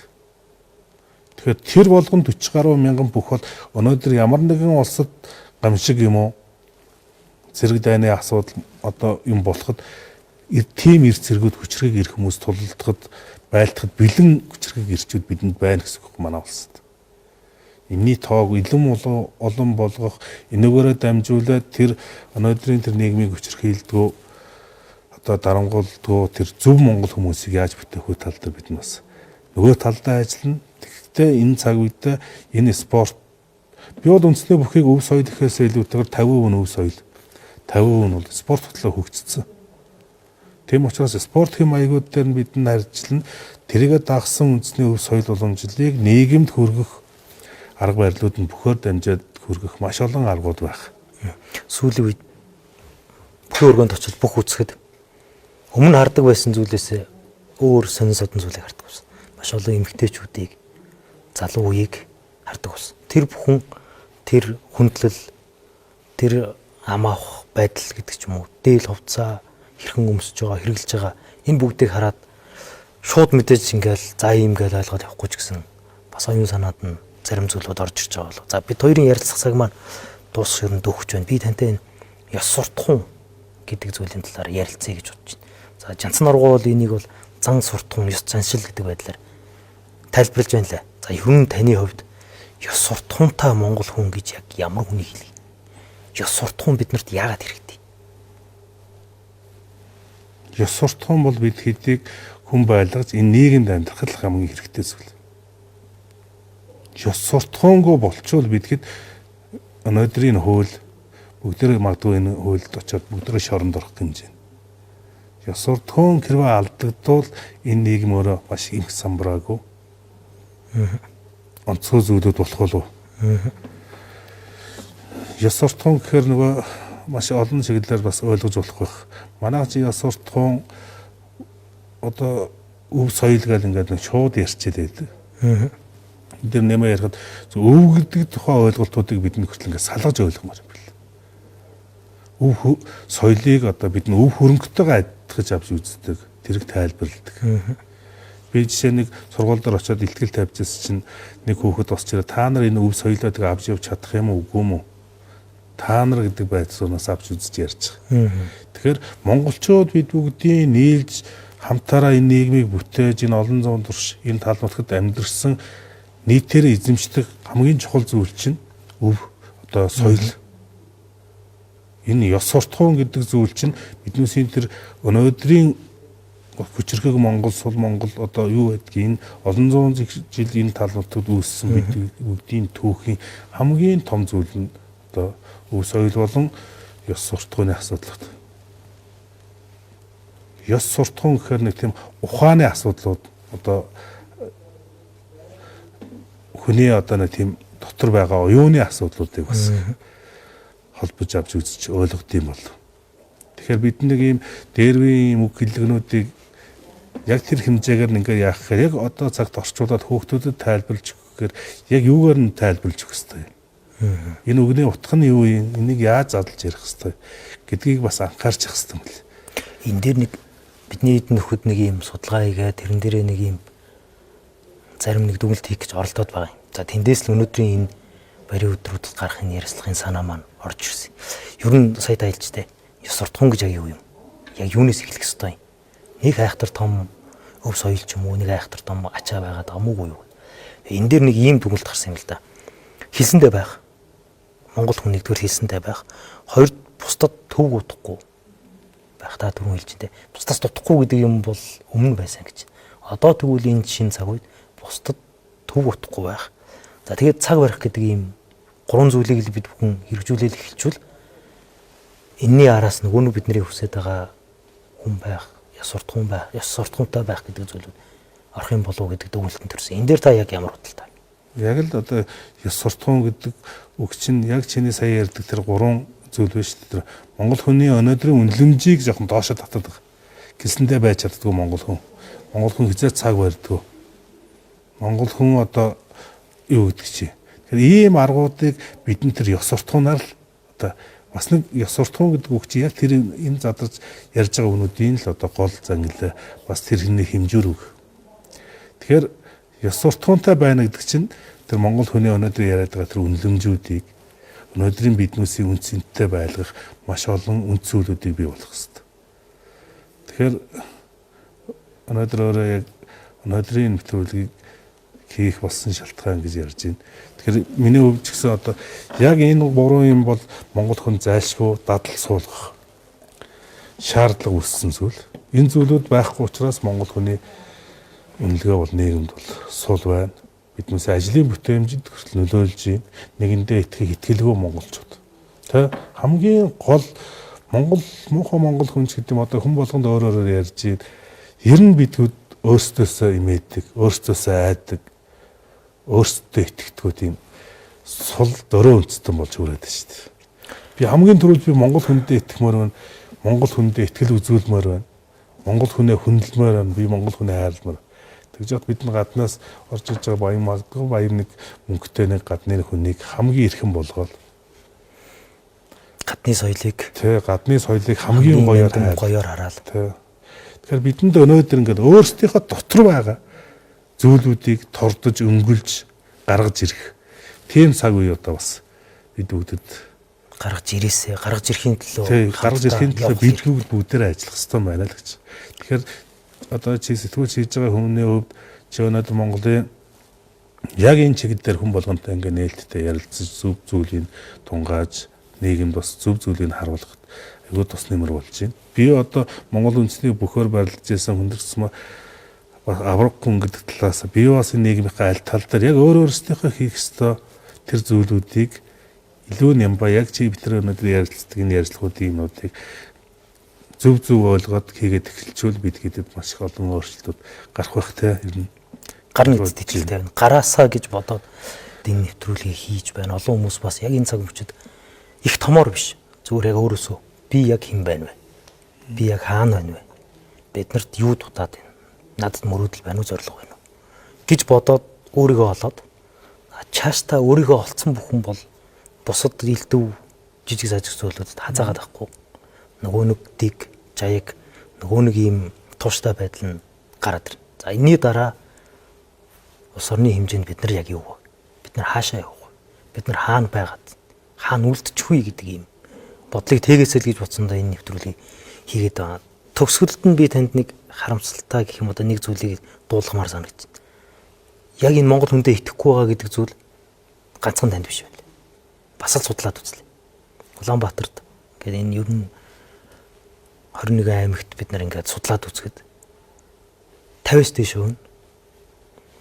Тэгэхээр тэр болгон 40 гаруй мянган бүх бол өнөөдөр ямар нэгэн улсад гамшиг юм уу зэрэг дайны асуудал одоо юм болоход тийм эрс зэргүүд хүчрхэг ирэх хүмүүс тулалдахад байлдахад бэлэн хүчрхэг ирчүүд бидэнд байна гэсэн үг манай улсад. Энийний тоог илэм олон болгох энэгээрээ дамжуулаад тэр өнөөдрийн тэр нийгмийн хүчрхийлдгөө одоо дарангуулдгөө тэр зөв монгол хүмүүсийг яаж бүтээх вэ тал дээр бид нас нөгөө талдаа ажиллана. Тэгэхдээ энэ цаг үедээ энэ спорт би бол үндэсний бүхийг өв соёл гэхээс илүүтэйгээр 50% өв соёл 50% нь бол спорт хөтлөө хөгжсөн. Тийм учраас спорт хэм маягууд дээр нь бид харьцлан тэрийгэ дагсан үндэсний өв соёл уламжлалыг нийгэмд хүргэх арга барилууд нь бүхээр дамжаад хүргэх маш олон аргууд байх. Сүүлийн үед бүхэн өргөнд очил бүх үзэхэд өмнө хардаг байсан зүйлээс өөр сонин содон зүйлийг хардаг байсан. Маш олон эмэгтэйчүүдийг залуу үеийг хардаг байсан. Тэр бүхэн тэр хүндлэл тэр ам авах байдал гэдэг ч юм уу дээл хувцаа хэрхэн өмсөж байгаа хэрэглэж байгаа энэ бүгдийг хараад шууд мэдээж ингээл за юм гээл ойлгоод явахгүй ч гэсэн бас оюун санаад нь зарим зүйлүүд орж ирж байгаа болов. За бид хоёрын ярилцах цаг маань дуусах юм дөхөж байна. Би тантай энэ ёс суртахуун гэдэг зүйлийн талаар ярилцъя гэж бодож байна. За Жанцсан аргуу бол энийг бол зан суртахуун ёс заншил гэдэг байдлаар тайлбарлаж байна лээ. За ер нь таны хувьд ёс суртахуунтай монгол хүн гэж яг ямар хүнийг хэлье? Ёс суртахуун биднэрт яагаад хэрэгтэй? Ёс суртахуун бол бид хэдийг хүн байлгаж энэ нийгэмд амьдрахад хамгийн хэрэгтэй зүйл. Ёс суртахуунгүй болчвол бидгэд өнөөдрийн хууль бүгдээ магадгүй энэ хуульд очиод бүгдээ шоронд орох гэж байна. Ёс суртахуун хэрвээ алдагдвал энэ нийгэм өөрөө маш их самбраагүй. Онцгой зүйлүүд болох болов. Ёс суртахуун гэхээр нөгөө маш олон чиглэлээр бас ойлгож болох байх. Манай чи ёс суртахуун одоо өв соёл гэл ингээд нэг шууд ярьчээд байдаг. Тэр нэмээ ярихад өв гэдэг тухайн ойлголтуудыг бидний хүртэл ингээд салгаж ойлгомоор юм байна. Өв соёлыг одоо бид өв хөрөнгөтэйгээ адилхаж авч үздэг, тэрэг тайлбарладаг. Би Би жишээ нэг сургууль дээр очиод ихтгэл тавьж ирсэн чинь нэг хүүхэд босч ирээ та нар энэ өв соёлоо тэгээ авч явж чадах юм уу үгүй юм уу? Та нар гэдэг байдлаас авч үзэж ярьж байгаа. Тэгэхээр монголчууд бид бүгдийн нийлж хамтаараа энэ нийгмийг бүтээж энэ олон зуун турш энэ тал нутагт амьдэрсэн нийтээр эзэмшдэг хамгийн чухал зүйл чинь өв одоо соёл. Энэ ёс суртахуун гэдэг зүйл чинь биднээс тэр өнөөдрийн хүчрхэг Монгол, сул Монгол одоо юу гэдгийг олон зуун жил энэ тал нутагт үүссэн бид бүгдийн түүхийн хамгийн том зүйл нь одоо өв соёл болон ёс суртахууны асуудал. Ёс суртахуун гэхээр нэг тийм ухааны асуудлууд одоо хүний одоо нэг тийм дотор байгаа оюуны асуудлуудыг бас холбож авч үзэж ойлгох юм бол. Тэгэхээр бид нэг ийм дээрвийн үг хэллэгнүүдийг яг тэр хэмжээгээр ингээ яах гэхээр яг одоо цагт орчуулад хүүхдүүдэд тайлбарлаж өгөхээр яг юугаар нь тайлбарлаж өгөх ёстой юм. Энэ үгний утга нь юу юм? Энийг яаж задлж ярих ёстой гэдгийг бас анхаарч явах ёстой юм л. Энэ дээр нэг бидний эдэн нөхөд нэг юм судалгаа хийгээ тэрэн дээрээ нэг юм зарим нэг дүгнэлт хийх гэж оролдоод байгаа юм. За тэндээс л өнөөдрийн энэ барийн өдрүүдэд гарах энэ ярилцлагын санаа маань орж ирсэн. Ер нь сая тайлжтэй. Ёс суртахуун гэж яг юу юм? Яг юунаас эхлэх ёстой юм? Нэг айхтар том өв соёл ч юм уу, нэг айхтар том ачаа байгаад байгаа мүү юу? Энэ дээр нэг ийм дүгнэлт гарсан юм л да. Хэлсэндээ байх. Монгол хүн нэгдүгээр хэлсэндээ байх. Хоёрд бусдад төв утахгүй байх. Та түрүүн хэлж дээ. Бусдаас дутхгүй гэдэг юм бол өмнө байсан гэж. Одоо тэгвэл энэ шинэ цаг үед бусдад төв утахгүй байх. За тэгээд цаг барих гэдэг ийм гурван зүйлийг л бид бүхэн хэрэгжүүлэл эхэлжүүл энэний араас нөгөө нь бидний хүсэж байгаа хүн байх, ёс суртахуун байх, ёс суртахуунтай байх гэдэг зүйлүүд орох юм болов уу гэдэг дүгнэлтэн төрсөн. Энэ дээр та яг ямар бодолтой? Яг л одоо ёс суртахуун гэдэг үг чинь яг чиний сая ярьдаг тэр гурван зүйл биш тэр Монгол хүний өнөөдрийн үнэлэмжийг жоохон доошо татдаг. Гэлсэндээ байж чаддгүй Монгол хүн. Монгол хүн хизээ цаг барьдгүй. Монгол хүн одоо юу гэдэг чи. Тэгэхээр ийм аргуудыг бидний тэр ёс суртахуунаар л одоо бас нэг ёс суртахуун гэдэг үг чи яг тэр энэ задарч ярьж байгаа хүмүүдийн л одоо гол зангил бас тэр хэний хэмжүүр үг. Тэгэхээр ёс суртахуунтай байна гэдэг чинь тэр Монгол хүний өнөөдөр яриад байгаа тэр үнэлэмжүүдийг өнөөдрийн биднүүсийн үнцэнтэй байлгах маш олон үнд зүйлүүдийг бий болгох хэрэгтэй. Тэгэхээр өнөөдөр өөрөө яг өнөөдрийн нэвтрүүлгийг хийх болсон шалтгаан гэж ярьж байна. Тэгэхээр миний хувьд ч гэсэн одоо яг энэ гурван юм бол Монгол хүн зайлшгүй дадал суулгах шаардлага үүссэн зүйл. Энэ зүйлүүд байхгүй учраас Монгол хүний үнэлгээ бол нийгэмд бол сул байна. Биднээс ажлын бүтээмжид хүртэл нөлөөлж байна. Нэгэндээ итгэх итгэлгүй монголчууд. Тэ хамгийн гол Монгол муухай монгол хүн ч гэдэг юм одоо хүн болгонд өөрөөр ярьж байна. Ер нь бидгүүд өөрсдөөсөө имээдэг, өөрсдөөсөө айдаг, өөрсдөө итгэдэггүй тийм сул дөрөө үндэстэн болж хүрээд байна шүү дээ. Би хамгийн түрүүнд би монгол хүндээ итгэмээр байна. Монгол хүндээ итгэл үзүүлмээр байна. Монгол хүнээ хүндэлмээр байна. Би монгол хүнээ хайрламаар. Тэгж яд бидний гаднаас орж иж байгаа баян малгай баян нэг мөнгөтэй нэг гадны хүнийг хамгийн эрхэм болгоод Гадны соёлыг гадны соёлыг хамгийн гоёор хараад. Тэгэхээр бидэнд өнөөдөр ингээд өөрсдийнхөө дотор байгаа зүйлүүдийг тордож өнгөлж гаргаж ирэх тийм цаг үе одоо бас бид бүгдэд гаргаж ирээсээ гаргаж ирэхийн төлөө бид бүгдээр ажиллах хэрэгтэй байна л гэж. Тэгэхээр одоо чи сэтгүүлч хийж байгаа хүмүүний хувьд чи өнөөдөр Монголын яг энэ чиглэлээр хүн болгонтой ингээд нээлттэй ярилцаж зөв зүйлийг тунгааж нийгэмд бас зөв зүйлийг харуулахад айгүй тус нэмэр болж байна. Би одоо Монгол үндэсний бөхөр барилж байсан хүндэрсэн авраг хүн гэдэг талаас би бас нийгмийнхээ аль тал дээр яг өөрөөсдийнхөө хийх ёстой тэр зүйлүүдийг илүү нямба яг чи битэр өнөөдөр ярилцдаг энэ ярилцлагуудын юмнуудыг зөв ойлгоод хийгээд эхэлчихвэл бид гэдэд маш их олон өөрчлөлтүүд гарах байх те ер нь гар нийт итгэлтэй байна. Гараасаа гэж бодоод энэ нэвтрүүлгийг хийж байна. Олон хүмүүс бас яг энэ цаг мөчид их томоор биш. Зүгээр яг өөрөөсөө би яг хэн байна вэ? Би яг хаана байна вэ? Биднэрт юу дутаад байна? Надад мөрөөдөл байна уу, зорилго байна уу гэж бодоод өөрийгөө олоод чааштай өөрийгөө олцсон бүхэн бол бусад илдэв жижиг сажиг зүйлүүдэд хазаагаад байхгүй. Нөгөө нэг дэг, жаяг, нөгөө нэг ийм тууштай байдал нь гараад ирнэ. За энэний дараа улс орны хэмжээнд бид нар яг юу вэ? Бид нар хаашаа явах вэ? Бид нар хаана байгаад хаана үлдчих вэ гэдэг ийм бодлыг тэгээсэл гэж бодсондоо энэ нэвтрүүлгийг хийгээд байгаа. Төгсгөлд нь би танд нэг харамсалтай гэх юм уу нэг зүйлийг дуулахмаар санагдаж байна. Яг энэ Монгол хүндээ итгэхгүй байгаа гэдэг зүйл ганцхан танд биш байл. Бас л судлаад үзлээ. Улаанбаатарт гэдэг энэ ер нь 21 аймагт бид нар ингээд судлаад үзэхэд 50-с дээш өгнө.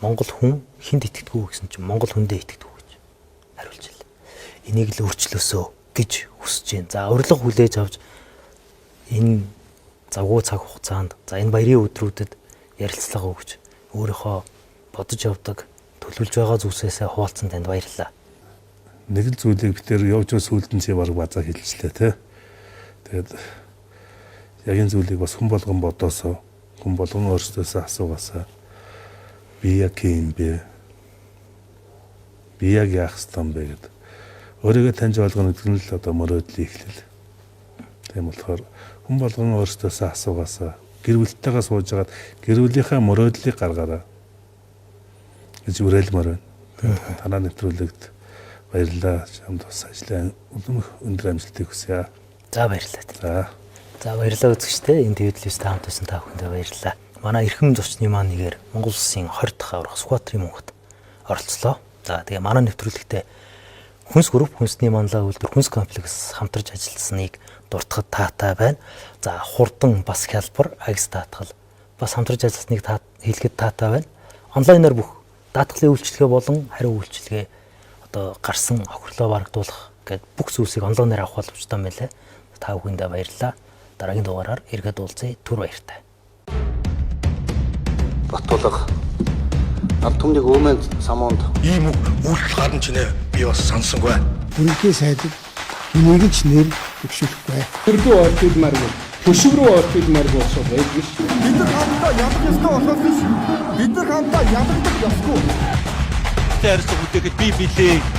Монгол хүн хүнд итгэдэггүй гэсэн чинь Монгол хүндээ итгэдэггүй гэж хариулж байна. Энийг л өөрчлөөсөө гэж хүсэж байна. За урилга хүлээж авч энэ завгүй цаг хугацаанд за энэ баярын өдрүүдэд ярилцлага өгч өөрийнхөө бодож явдаг төлөвлөж байгаа зүйлсээсээ хуваалцсан танд баярлалаа. Нэг л зүйлийг бид тээр явж сүүлдэн чи баг базаа хэлжлээ те. Тэгээд яг энэ зүйлийг бас хүн болгон бодоосоо хүн болгон өөрсдөөсөө асуугаасаа би яг юм бэ? Би яг яах ёстой юм бэ гэдэг. Өөрийгөө таньж ойлгоно гэдэг нь л одоо мөрөөдлийн эхлэл. Тийм болохоор хүн болгон өөрсдөөсөө асуугаасаа гэр бүлтэйгээ сууж агаад гэр бүлийнхаа мөрөөдлийг гаргаараа гэж уриалмаар байна. Танаа нэвтрүүлэгт баярлалаа. Чамд бас ажлын өндөр амжилтыг хүсье. За баярлалаа. За баярлалаа үзэгчтэй. Энэ TVTV-с хамт байсан та бүхэндээ баярлалаа. Манай эрхэм зочны маань нэгээр Монгол Улсын 20 дахь аврах Сүхбаатарын мөнгөд оролцлоо. За тэгээ манай нэвтрүүлэгтээ Хүнс групп хүнсний манлаа үйлдвэр хүнс комплекс хамтарч ажилласныг дуртахад таатай байна. За хурдан бас хялбар агс даатгал бас хамтарч ажилласныг хэлэхэд таатай байна. Онлайнаар бүх даатгалын үйлчилгээ болон хариу үйлчилгээ одоо гарсан хохирлоо барагдуулах гэдэг бүх зүйлсийг онлайнаар авах боломжтой юм байна. Та бүхэндээ баярлалаа. Дараагийн дугаараар эргээд уулзъя. Түр баяртай. Батулга ард түмний өвмөнд самуунд ийм үйл харан чинээ би бас сансангүй. Бүрэнхий сайдад энийг ч нэр төвшүүлэхгүй. Төрдөө орчуулмааргүй. Төшөв рүү орчуулмаар болсоо байж. Бид нар хамтдаа ядах ёстой болохоос биш. Бид нар хамтдаа ядагдах ёсгүй. Тэрс үдээхэд би билээ.